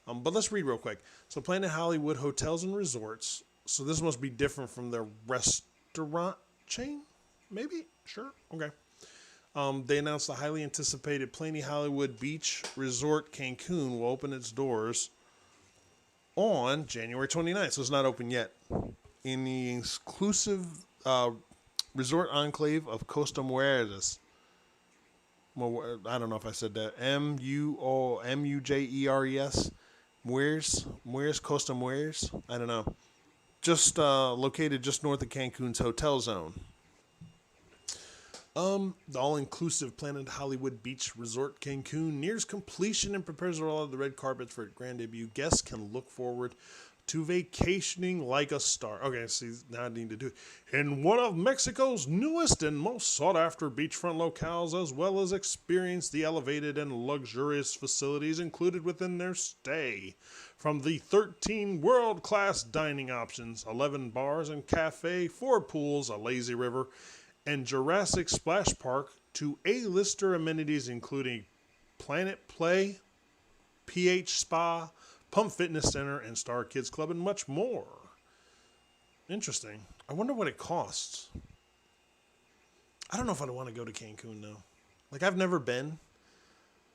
But let's read real quick. So Planet Hollywood Hotels and Resorts. So this must be different from their restaurant chain? Maybe? Sure. Okay. They announced the highly anticipated Planet Hollywood Beach Resort Cancun will open its doors on January 29th. So it's not open yet. In the exclusive resort enclave of Costa Mujeres. Well, I don't know if I said that. Mujeres. Mujeres, Costa Mujeres. I don't know. Just located just north of Cancun's hotel zone. The all-inclusive Planet Hollywood Beach Resort Cancun nears completion and prepares to roll out the red carpet for its grand debut. Guests can look forward to vacationing like a star. Okay, see, now I need to do it. In one of Mexico's newest and most sought-after beachfront locales, as well as experience the elevated and luxurious facilities included within their stay. From the 13 world-class dining options, 11 bars and cafe, 4 pools, a lazy river, and Jurassic Splash Park to A-lister amenities including Planet Play, PH Spa, Pump Fitness Center, and Star Kids Club, and much more. Interesting. I wonder what it costs. I don't know if I'd want to go to Cancun, though. Like, I've never been,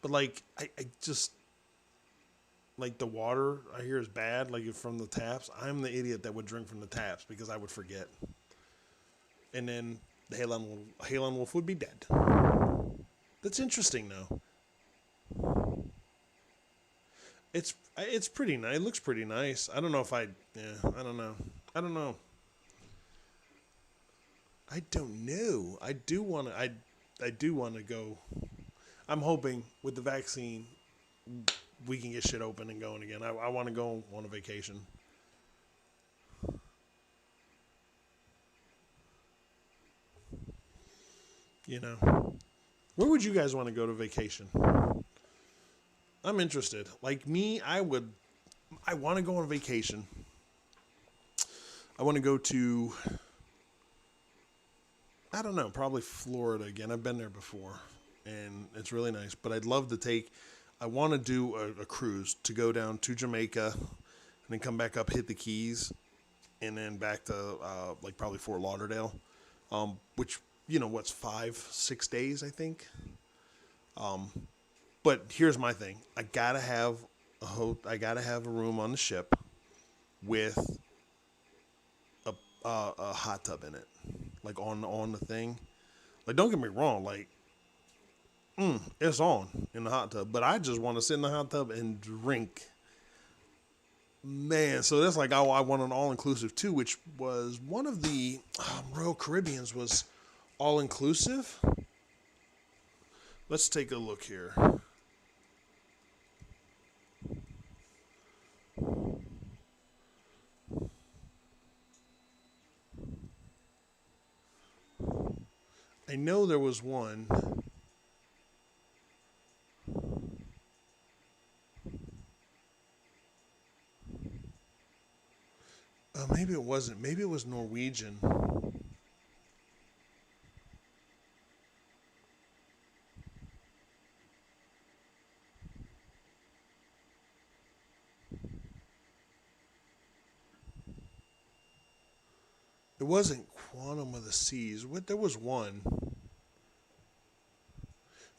but, like, I just, like, the water I hear is bad, like, from the taps. I'm the idiot that would drink from the taps because I would forget. And then the Halon Wolf would be dead. That's interesting, though. It's pretty nice. It looks pretty nice. I don't know if I. Yeah, I don't know. I don't know. I don't know. I do want to go. I'm hoping with the vaccine we can get shit open and going again. I want to go on a vacation. You know, where would you guys want to go to vacation? I'm interested. Like me, I would. I want to go on vacation. I want to go to. I don't know, probably Florida again. I've been there before, and it's really nice. But I'd love to take. I want to do a cruise to go down to Jamaica, and then come back up, hit the Keys, and then back to like probably Fort Lauderdale, which what's 5-6 days I think. But here's my thing: I gotta have a room on the ship with a hot tub in it, like on the thing. Like, don't get me wrong, like it's on in the hot tub, but I just want to sit in the hot tub and drink. Man, so that's like I want an all inclusive too, which was one of the Royal Caribbean's was all inclusive. Let's take a look here. I know there was one. wasn't. Maybe it was Norwegian. It wasn't Quantum of the Seas. What? There was one.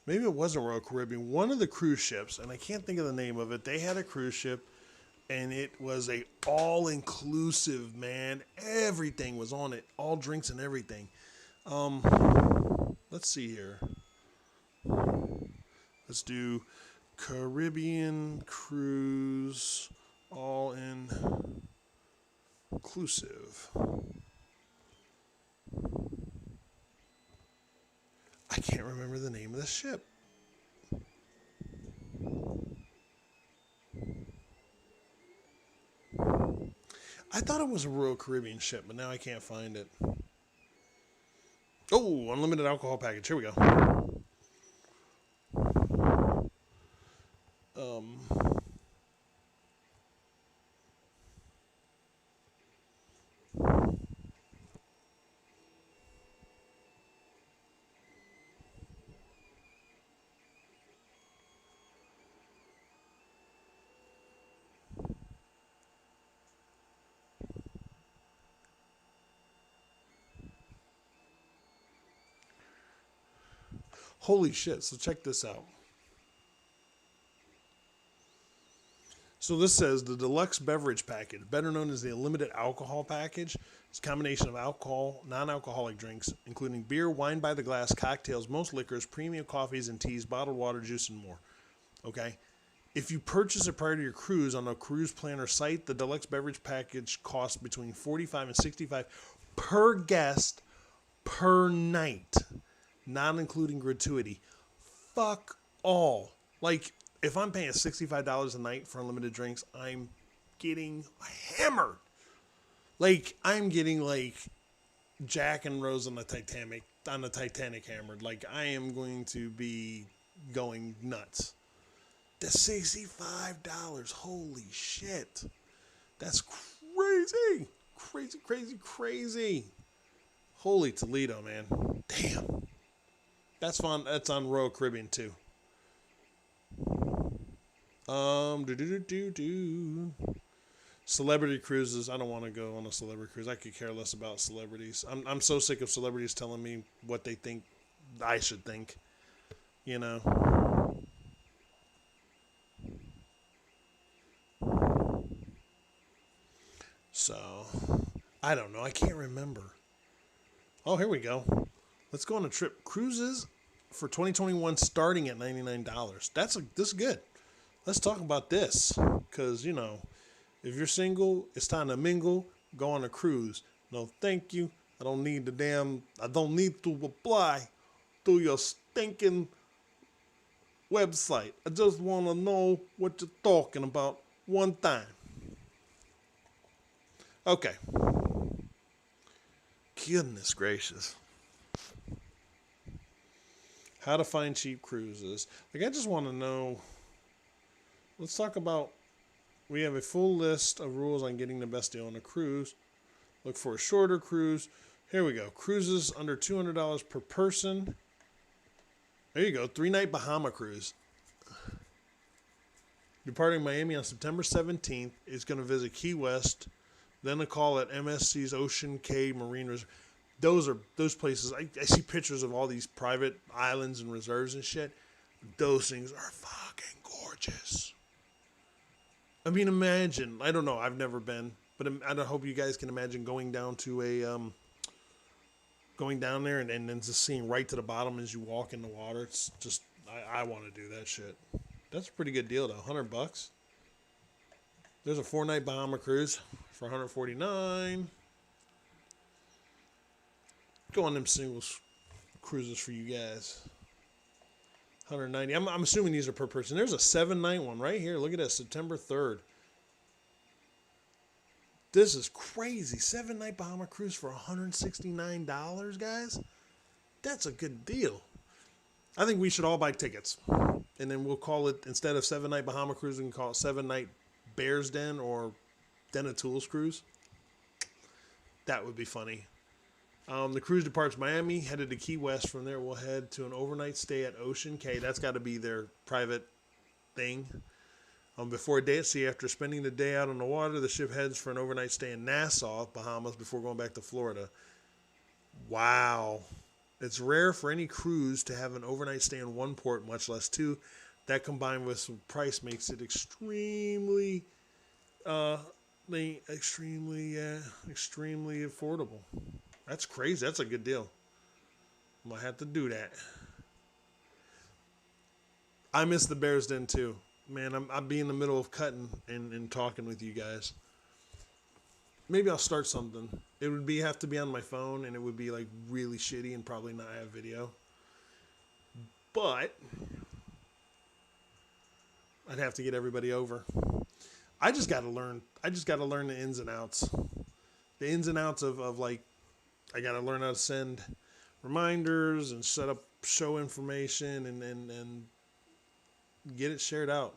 Maybe it wasn't Royal Caribbean. One of the cruise ships, and I can't think of the name of it. They had a cruise ship, and it was a all-inclusive, man. Everything was on it. All drinks and everything. Let's see here. Let's do Caribbean cruise, all inclusive. I can't remember the name of the ship. I thought it was a Royal Caribbean ship, but now I can't find it. Oh, unlimited alcohol package. Here we go. Holy shit. So check this out. So this says the deluxe beverage package, better known as the limited alcohol package. It's a combination of alcohol, non-alcoholic drinks, including beer, wine by the glass, cocktails, most liquors, premium coffees and teas, bottled water, juice, and more. Okay? If you purchase it prior to your cruise on a cruise planner site, the deluxe beverage package costs between $45 and $65 per guest per night, not including gratuity. Fuck all. Like, if I'm paying $65 a night for unlimited drinks, I'm getting hammered. Like, I'm getting like Jack and Rose on the Titanic hammered. Like, I am going to be going nuts. The $65. Holy shit. That's crazy. Crazy, crazy, crazy. Holy Toledo, man. Damn. That's fun. That's on Royal Caribbean too. Celebrity cruises. I don't want to go on a celebrity cruise. I could care less about celebrities. I'm so sick of celebrities telling me what they think I should think. You know. So, I don't know. I can't remember. Oh, here we go. Let's go on a trip. Cruises for 2021 starting at $99. This is good. Let's talk about this. Because, you know, if you're single, it's time to mingle. Go on a cruise. No, thank you. I don't need to apply to your stinking website. I just want to know what you're talking about one time. Okay. Goodness gracious. How to find cheap cruises. Like, I just want to know. Let's talk about. We have a full list of rules on getting the best deal on a cruise. Look for a shorter cruise. Here we go. Cruises under $200 per person. There you go. 3-night Bahama cruise. Departing Miami on September 17th. Is going to visit Key West. Then a call at MSC's Ocean Cay Marine Reserve. Those places. I see pictures of all these private islands and reserves and shit. Those things are fucking gorgeous. I mean, imagine. I don't know. I've never been, but I don't hope you guys can imagine going down to going down there and then just seeing right to the bottom as you walk in the water. It's just I want to do that shit. That's a pretty good deal though. $100. There's a 4-night Bahama cruise for $149. Go on them singles cruises for you guys. $190. I'm assuming these are per person. There's a 7-night one right here. Look at that, September 3rd. This is crazy. 7-night Bahama cruise for $169, guys. That's a good deal. I think we should all buy tickets. And then we'll call it, instead of 7-night Bahama cruise, we can call it 7-night Bears Den or Den of Tools cruise. That would be funny. The cruise departs Miami, headed to Key West. From there, we'll head to an overnight stay at Ocean Cay. That's got to be their private thing. Before a day at sea, after spending the day out on the water, the ship heads for an overnight stay in Nassau, Bahamas, before going back to Florida. Wow. It's rare for any cruise to have an overnight stay in one port, much less two. That combined with some price makes it extremely affordable. That's crazy. That's a good deal. I'm going to have to do that. I miss the Bears Den too. Man, I'll be in the middle of cutting and talking with you guys. Maybe I'll start something. It would have to be on my phone, and it would be like really shitty and probably not have video. But I'd have to get everybody over. I just got to learn the ins and outs. The ins and outs of like, I got to learn how to send reminders and set up show information and get it shared out.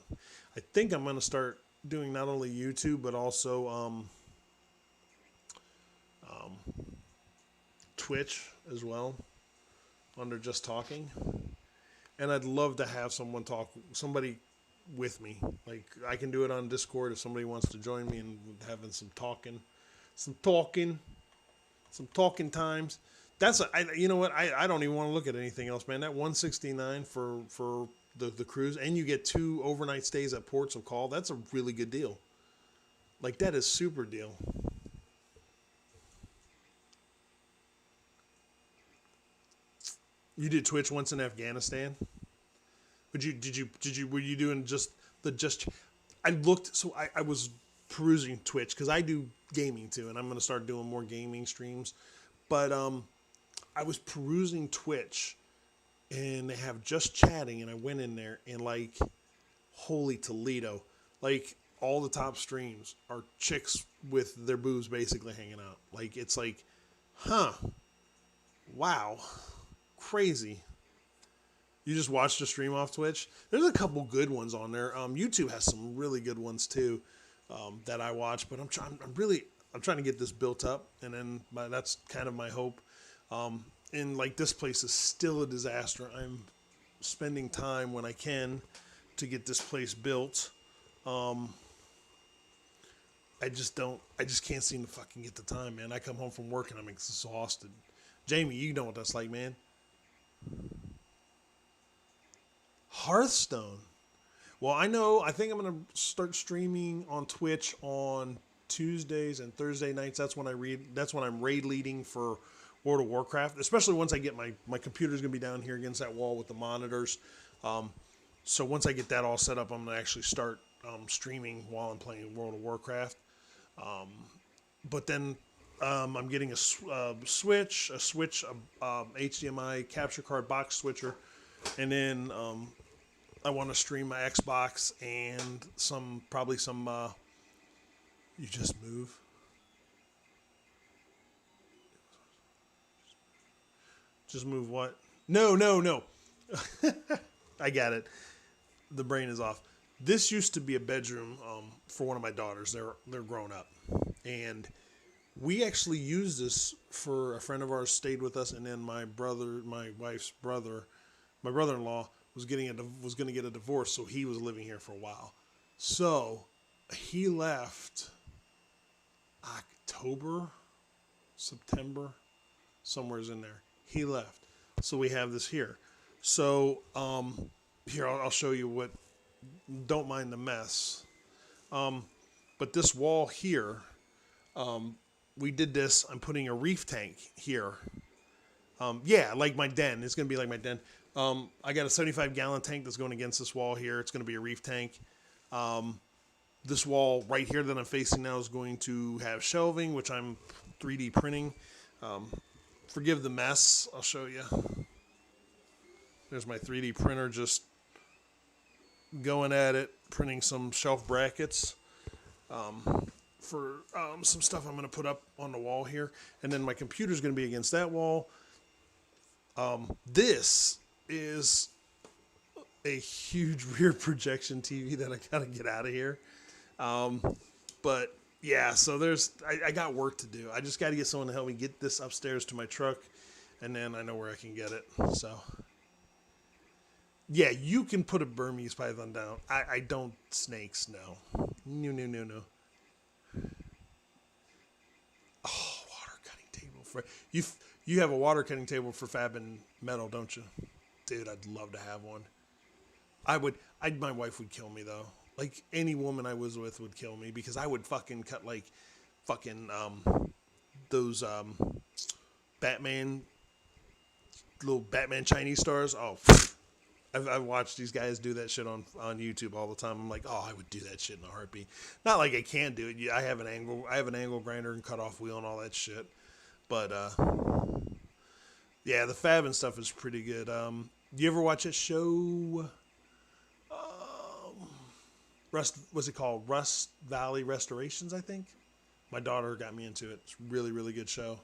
I think I'm going to start doing not only YouTube, but also Twitch as well, under Just Talking. And I'd love to have somebody with me. Like, I can do it on Discord if somebody wants to join me and having some talking times. You know what? I don't even want to look at anything else, man. That $169 for the cruise, and you get 2 overnight stays at ports of call. That's a really good deal. Like, that is super deal. You did Twitch once in Afghanistan? Were you doing I was perusing Twitch because I do gaming too, and I'm going to start doing more gaming streams. But I was perusing Twitch, and they have Just Chatting, and I went in there, and like, holy Toledo, like, all the top streams are chicks with their boobs basically hanging out. Like, it's like, wow, crazy. You just watched the stream off Twitch. There's a couple good ones on there. YouTube has some really good ones too that I watch. But I'm trying to get this built up, and then that's kind of my hope. And like, this place is still a disaster. I'm spending time when I can to get this place built. I just can't seem to fucking get the time, man. I come home from work and I'm exhausted. Jamie, you know what that's like, man. Hearthstone. Well, I think I'm going to start streaming on Twitch on Tuesdays and Thursday nights. That's when I'm raid leading for World of Warcraft, especially once I get my computer's going to be down here against that wall with the monitors. So once I get that all set up, I'm going to actually start streaming while I'm playing World of Warcraft. But then I'm getting a Switch, HDMI capture card box switcher, and then I want to stream my Xbox and probably some. You just move. Just move what? No. I got it. The brain is off. This used to be a bedroom for one of my daughters. They're grown up, and we actually used this for a friend of ours stayed with us, and then my wife's brother, my brother-in-law was going to get a divorce, so he was living here for a while. So he left October, September, somewhere's in there. He left. So we have this here. So here, I'll show you what, don't mind the mess. But this wall here, we did this. I'm putting a reef tank here. Like my den. It's going to be like my den. I got a 75-gallon tank that's going against this wall here. It's going to be a reef tank. This wall right here that I'm facing now is going to have shelving, which I'm 3D printing. Forgive the mess. I'll show you. There's my 3D printer just going at it, printing some shelf brackets for some stuff I'm going to put up on the wall here. And then my computer's going to be against that wall. This is a huge rear projection TV that I got to get out of here. But yeah, so I got work to do. I just got to get someone to help me get this upstairs to my truck, and then I know where I can get it. So, yeah, you can put a Burmese python down. I don't snakes, no. No, no, no, no. Oh, water cutting table for you. You have a water cutting table for fabbing metal, don't you? Dude, I'd love to have one. I would. My wife would kill me though. Like any woman I was with would kill me because I would fucking cut like fucking those Batman little Batman Chinese stars. Oh, I've watched these guys do that shit on YouTube all the time. I'm like, oh, I would do that shit in a heartbeat. Not like I can't do it. I have an angle grinder and cut off wheel and all that shit. But yeah, the fab and stuff is pretty good. You ever watch that show? What's it called? Rust Valley Restorations, I think. My daughter got me into it. It's a really, really good show.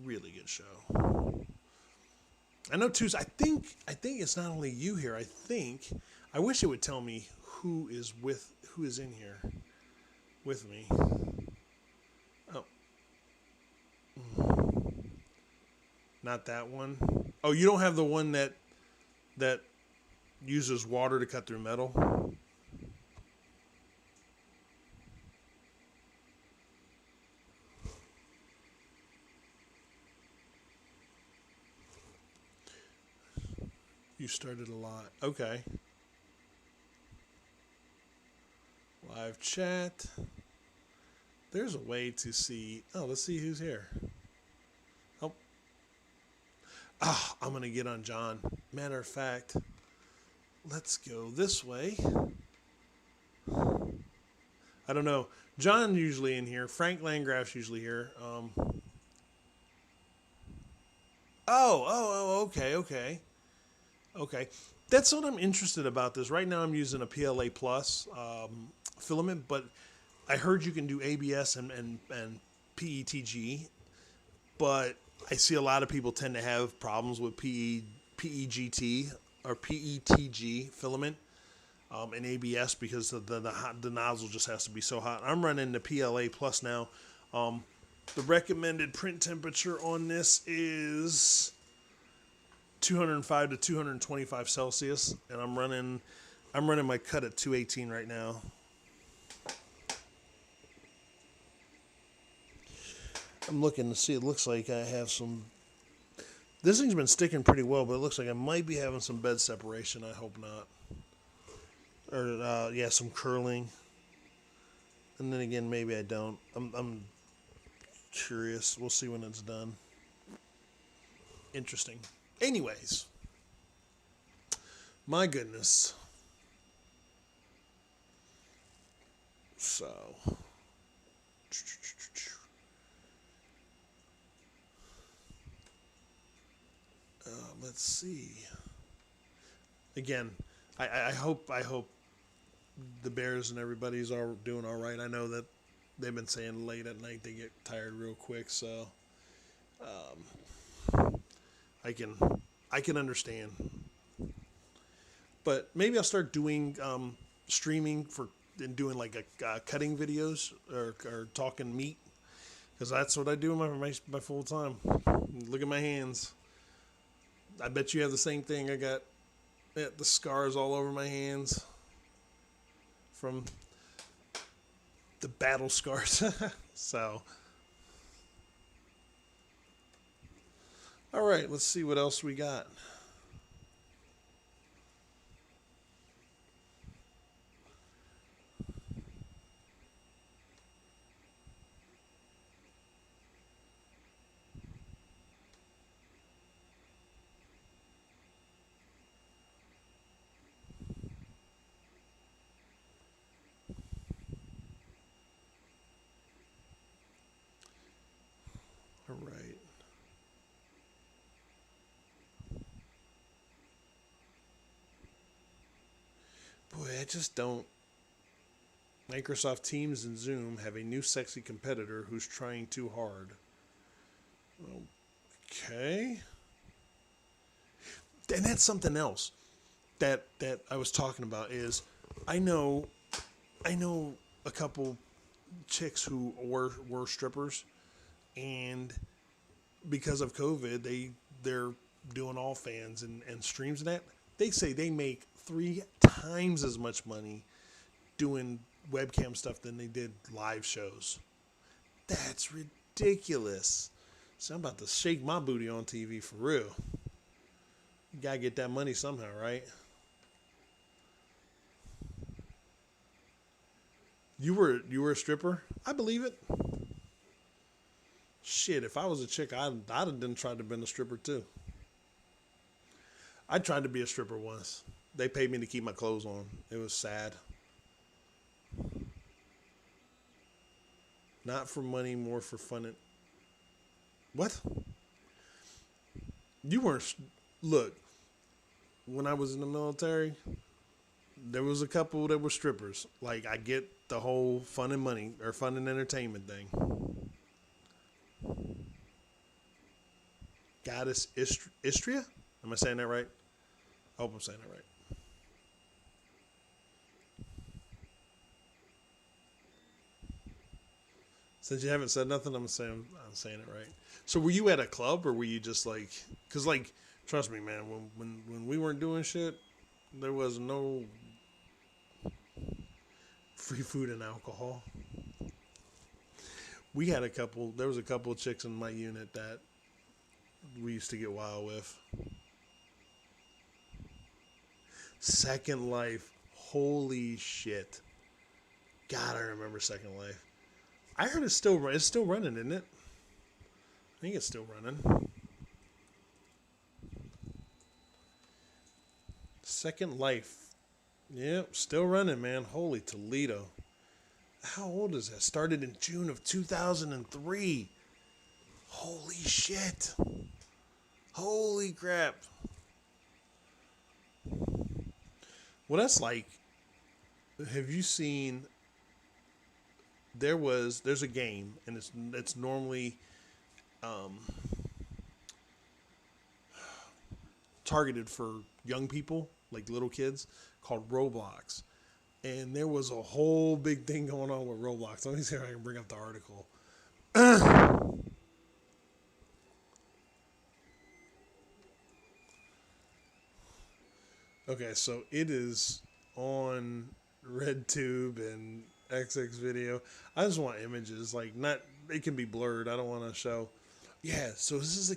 Really good show. I know too. I think it's not only you here. I wish it would tell me who is in here with me. Oh, not that one. Oh, you don't have the one that uses water to cut through metal. You started a lot. Okay. Live chat. There's a way to see. Oh, let's see who's here. Oh. I'm going to get on John. Matter of fact, let's go this way. I don't know. John usually in here. Frank Landgraf's usually here. Okay. Okay. That's what I'm interested about this. Right now I'm using a PLA Plus filament, but I heard you can do ABS and PETG, but I see a lot of people tend to have problems with PEGT or PETG filament and ABS because the nozzle just has to be so hot. I'm running the PLA Plus now. The recommended print temperature on this is 205 to 225 Celsius, and I'm running my cut at 218 right now. I'm looking to see. It looks like I have some. This thing's been sticking pretty well, but it looks like I might be having some bed separation. I hope not. Or yeah, some curling. And then again, maybe I don't. I'm curious. We'll see when it's done. Interesting. Anyways, my goodness. So, let's see. Again, I hope the Bears and everybody's all doing all right. I know that they've been saying late at night they get tired real quick, so I can understand. But maybe I'll start doing streaming and doing like a cutting videos or talking meat, because that's what I do in my full time. Look at my hands. I bet you have the same thing. I got the scars all over my hands from the battle scars. So, all right, let's see what else we got. All right. Boy, I just don't. Microsoft Teams and Zoom have a new sexy competitor who's trying too hard. Okay. And that's something else that I was talking about is I know a couple chicks who were strippers, and because of COVID, they're doing all fans and streams and that. They say they make 3 times as much money doing webcam stuff than they did live shows. That's ridiculous. So I'm about to shake my booty on TV for real. You gotta get that money somehow, right? You were a stripper? I believe it. Shit, if I was a chick, I'd have done tried to be a stripper too. I tried to be a stripper once. They paid me to keep my clothes on. It was sad. Not for money, more for fun. What? You weren't. Look, when I was in the military, there was a couple that were strippers. Like, I get the whole fun and money or fun and entertainment thing. Goddess Istria? Am I saying that right? I hope I'm saying that right. Since you haven't said nothing, I'm saying it right. So were you at a club or were you just like, cause like, trust me, man, when we weren't doing shit, there was no free food and alcohol. We had there was a couple of chicks in my unit that we used to get wild with. Second Life, holy shit. God, I remember Second Life. I heard it's still running, isn't it? I think it's still running. Second Life. Yep, still running, man. Holy Toledo. How old is that? Started in June of 2003. Holy shit. Holy crap. Well, that's like, have you seen, there's a game, and it's normally targeted for young people, like little kids, called Roblox. And there was a whole big thing going on with Roblox. Let me see if I can bring up the article. Okay, so it is on RedTube and XX Video. I just want images, like not. It can be blurred. I don't want to show. Yeah, so this is a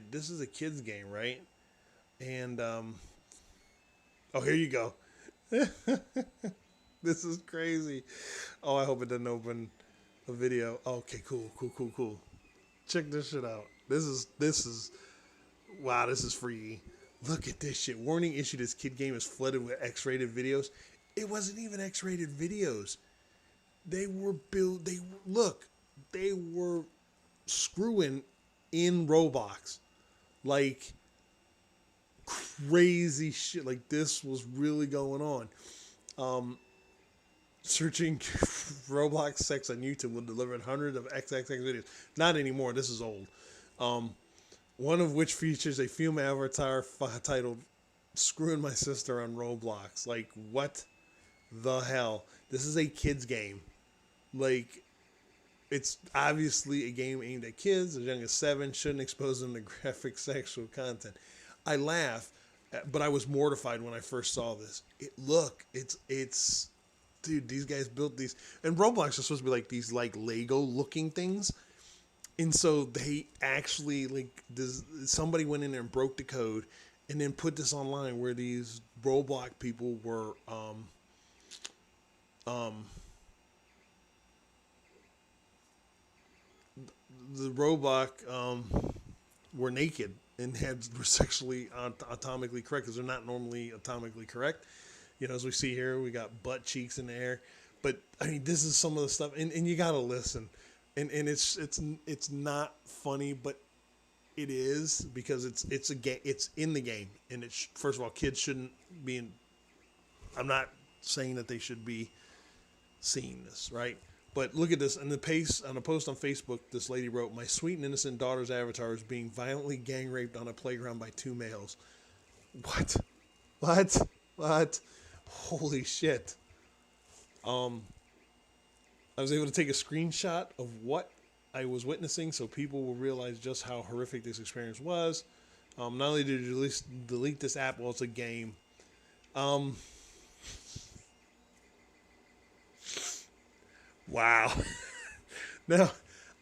This is a kids game, right? And oh, here you go. This is crazy. Oh, I hope it doesn't open a video. Okay, cool. Check this shit out. This is wow. This is free. Look at this shit. Warning issued: this kid game is flooded with X-rated videos. It wasn't even X-rated videos. They were built. They were screwing in Roblox, like crazy shit. Like this was really going on. Searching Roblox sex on YouTube will deliver hundreds of XXX videos. Not anymore. This is old. One of which features a female avatar titled "Screwing My Sister on Roblox." Like, what the hell? This is a kid's game. Like, it's obviously a game aimed at kids as young as 7. Shouldn't expose them to graphic sexual content. I laugh, but I was mortified when I first saw this. It's dude, these guys built these, and Roblox is supposed to be like these like Lego looking things. And so they actually somebody went in there and broke the code and then put this online where these Roblox people were the Roblox were naked and were sexually atomically correct, because they're not normally atomically correct. You know, as we see here, we got butt cheeks in the air. But I mean, this is some of the stuff, and you gotta listen. And it's not funny, but it is, because it's a game. It's in the game, and it's, first of all, kids shouldn't be in. I'm not saying that they should be seeing this, right? But look at this. On a post on Facebook, this lady wrote, "My sweet and innocent daughter's avatar is being violently gang raped on a playground by 2 males." What? Holy shit. I was able to take a screenshot of what I was witnessing so people will realize just how horrific this experience was. Not only did you delete this app, well, it's a game. Wow. Now,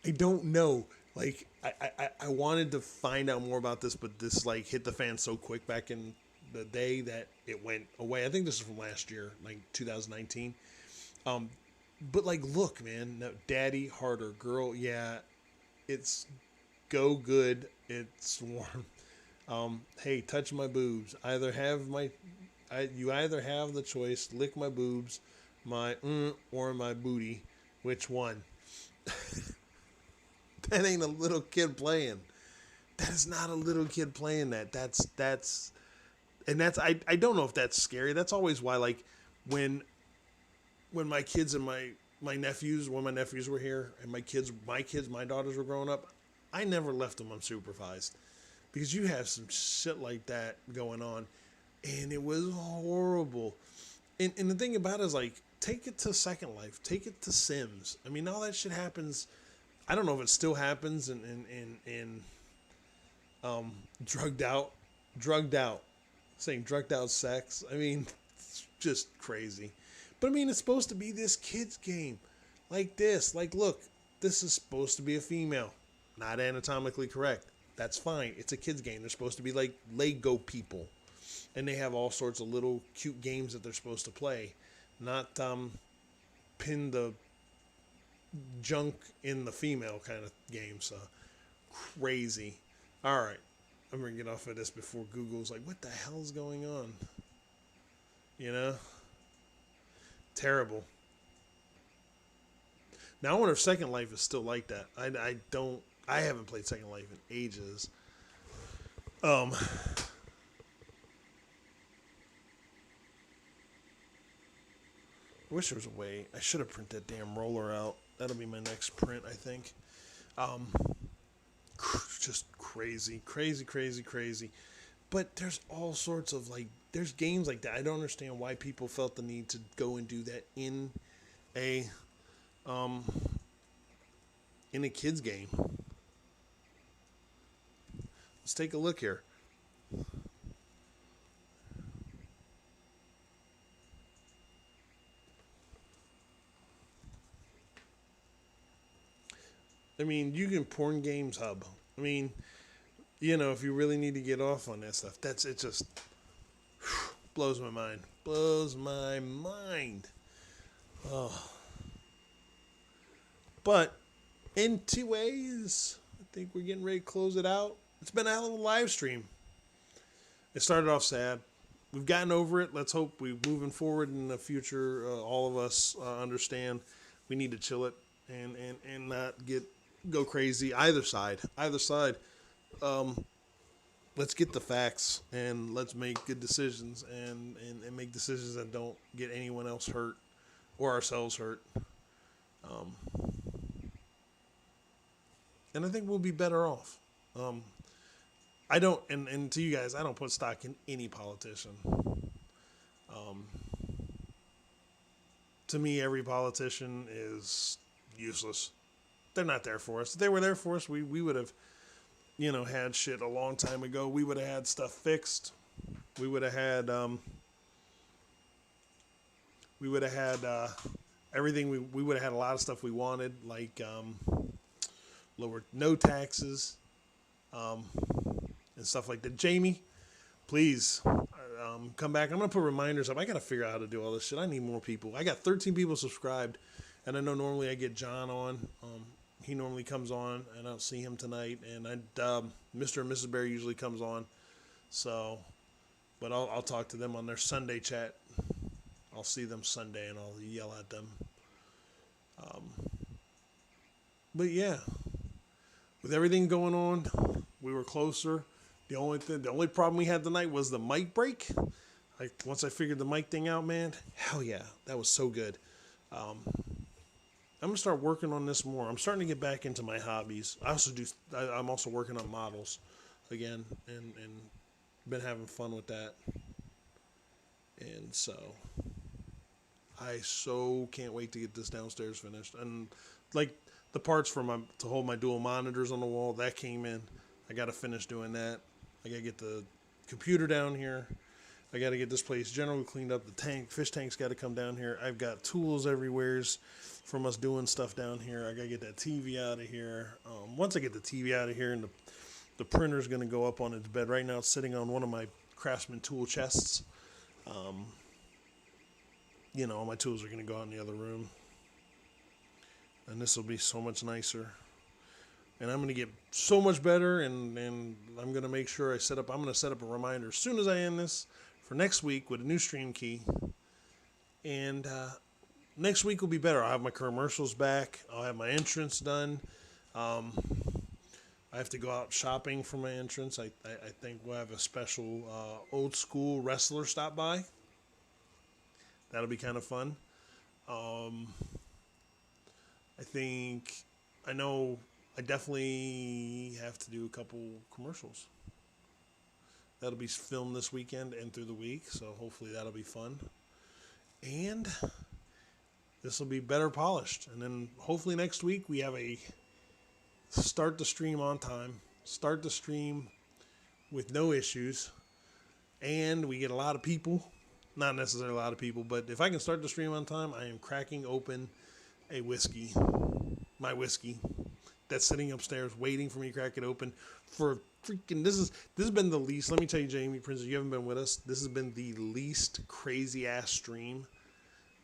I don't know. Like, I wanted to find out more about this, but this, like, hit the fan so quick back in the day that it went away. I think this is from last year, like 2019. But, like, look, man. No, daddy, harder. Girl, yeah. It's go good. It's warm. Hey, touch my boobs. You either have the choice, lick my boobs, my or my booty. Which one? That ain't a little kid playing. That is not a little kid playing that. I don't know if that's scary. That's always why, like, when my kids and my nephews, when my nephews were here and my daughters were growing up, I never left them unsupervised because you have some shit like that going on, and it was horrible. And the thing about it is, like, take it to Second Life, take it to Sims. I mean, all that shit happens. I don't know if it still happens in drugged out, saying drugged out sex. I mean, it's just crazy. But I mean, it's supposed to be this kid's game, like this. Like, look, this is supposed to be a female, not anatomically correct. That's fine. It's a kid's game. They're supposed to be like Lego people, and they have all sorts of little cute games that they're supposed to play, not pin the junk in the female kind of game. So crazy. All right, I'm gonna get off of this before Google's like, what the hell is going on? You know, terrible. Now I wonder if Second Life is still like that. I haven't played Second Life in ages. I wish there was a way. I should have printed that damn roller out. That'll be my next print, I think. Just crazy. But there's all sorts of, like, there's games like that. I don't understand why people felt the need to go and do that in a kid's game. Let's take a look here. I mean, you can porn games hub. I mean, you know, if you really need to get off on that stuff, it just blows my mind. Blows my mind. Oh. But in 2 ways, I think we're getting ready to close it out. It's been a hell of a live stream. It started off sad. We've gotten over it. Let's hope we moving forward in the future. All of us understand we need to chill it and not go crazy. Either side. Let's get the facts and let's make good decisions and make decisions that don't get anyone else hurt or ourselves hurt. And I think we'll be better off. I don't, and to you guys, I don't put stock in any politician. To me, every politician is useless. They're not there for us. If they were there for us, we would have, had shit a long time ago. We would have had stuff fixed. We would have had, everything. We would have had a lot of stuff we wanted, like no taxes, and stuff like that. Jamie, please come back. I'm gonna put reminders up. I gotta figure out how to do all this shit. I need more people. I got 13 people subscribed, and I know normally I get John on. He normally comes on, and I don't see him tonight. And Mr. and Mrs. Bear usually comes on. So, but I'll talk to them on their Sunday chat. I'll see them Sunday, and I'll yell at them. But yeah, with everything going on, we were closer. The only problem we had tonight was the mic break. Once I figured the mic thing out, man, hell yeah, that was so good. I'm gonna start working on this more. I'm starting to get back into my hobbies. I'm also working on models again, and been having fun with that. And so, I so can't wait to get this downstairs finished. And like the parts for to hold my dual monitors on the wall, that came in. I got to finish doing that. I got to get the computer down here. I got to get this place generally cleaned up. The fish tank's got to come down here. I've got tools everywheres from us doing stuff down here. I got to get that TV out of here. Once I get the TV out of here, and the printer's going to go up on its bed. Right now it's sitting on one of my Craftsman tool chests. All my tools are going to go out in the other room. And this will be so much nicer. And I'm going to get so much better, and I'm going to make sure I'm going to set up a reminder as soon as I end this for next week with a new stream key. And next week will be better. I'll have my commercials back. I'll have my entrance done. I have to go out shopping for my entrance. I think we'll have a special old school wrestler stop by. That'll be kind of fun. I know I definitely have to do a couple commercials. That'll be filmed this weekend and through the week, so hopefully that'll be fun. And this will be better polished. And then hopefully next week we have a start the stream on time, start the stream with no issues, and we get a lot of people. Not necessarily a lot of people, but if I can start the stream on time, I am cracking open a whiskey, my whiskey, that's sitting upstairs waiting for me to crack it open for freaking, this has been the least, let me tell you, Jamie, Princess, you haven't been with us, this has been the least crazy ass stream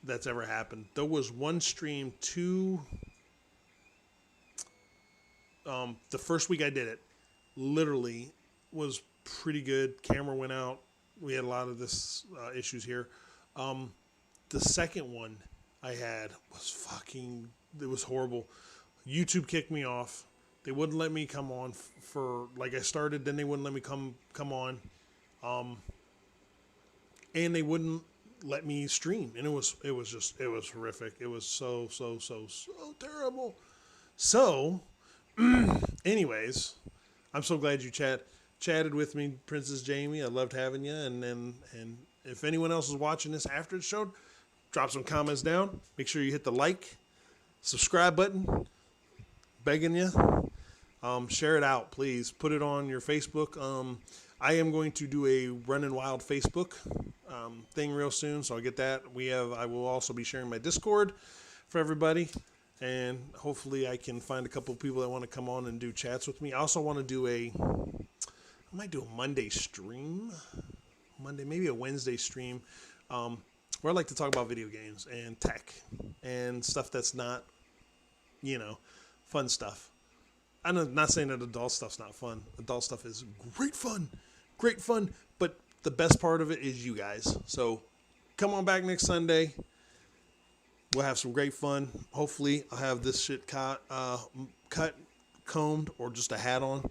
that's ever happened. There was one stream the first week I did it, literally was pretty good. Camera went out. We had a lot of this issues here. The second one I had was it was horrible. YouTube kicked me off. They wouldn't let me come on for I started, then they wouldn't let me come on. And they wouldn't let me stream. And it was horrific. It was so terrible. So, anyways, I'm so glad you chatted with me, Princess Jamie. I loved having you. And if anyone else is watching this after it's shown, drop some comments down. Make sure you hit the like, subscribe button. Begging you. Share it out, please. Put it on your Facebook. I am going to do a Runnin WILD Facebook thing real soon, so I'll get that. I will also be sharing my Discord for everybody, and hopefully I can find a couple of people that want to come on and do chats with me. I also want to do I might do a Monday stream, maybe a Wednesday stream, where I like to talk about video games and tech and stuff that's not, fun stuff. I'm not saying that adult stuff's not fun. Adult stuff is great fun, but the best part of it is you guys. So come on back next Sunday. We'll have some great fun. Hopefully I'll have this shit cut, combed, or just a hat on.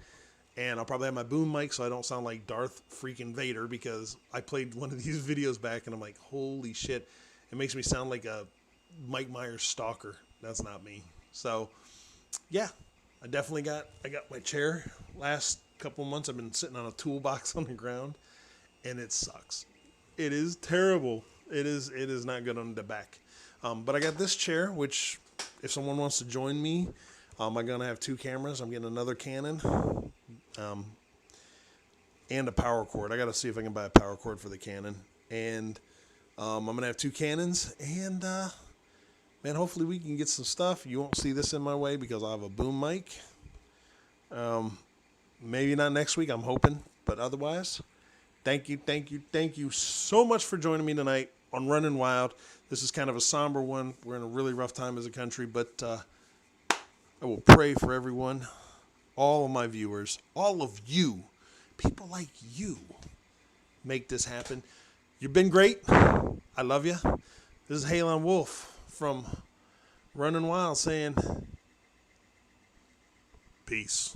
And I'll probably have my boom mic so I don't sound like Darth freaking Vader, because I played one of these videos back and I'm like, holy shit. It makes me sound like a Mike Myers stalker. That's not me. So, yeah, I got my chair. Last couple months I've been sitting on a toolbox on the ground, and it sucks. It is terrible. It is not good on the back. But I got this chair, which if someone wants to join me, I'm going to have 2 cameras. I'm getting another Canon and a power cord. I got to see if I can buy a power cord for the Canon. And I'm going to have 2 Canons, and man, hopefully we can get some stuff. You won't see this in my way because I'll have a boom mic. Maybe not next week, I'm hoping. But otherwise, thank you so much for joining me tonight on Runnin WILD. This is kind of a somber one. We're in a really rough time as a country, but I will pray for everyone, all of my viewers, all of you, people like you, make this happen. You've been great. I love you. This is Halon Wolf from Runnin WILD saying peace.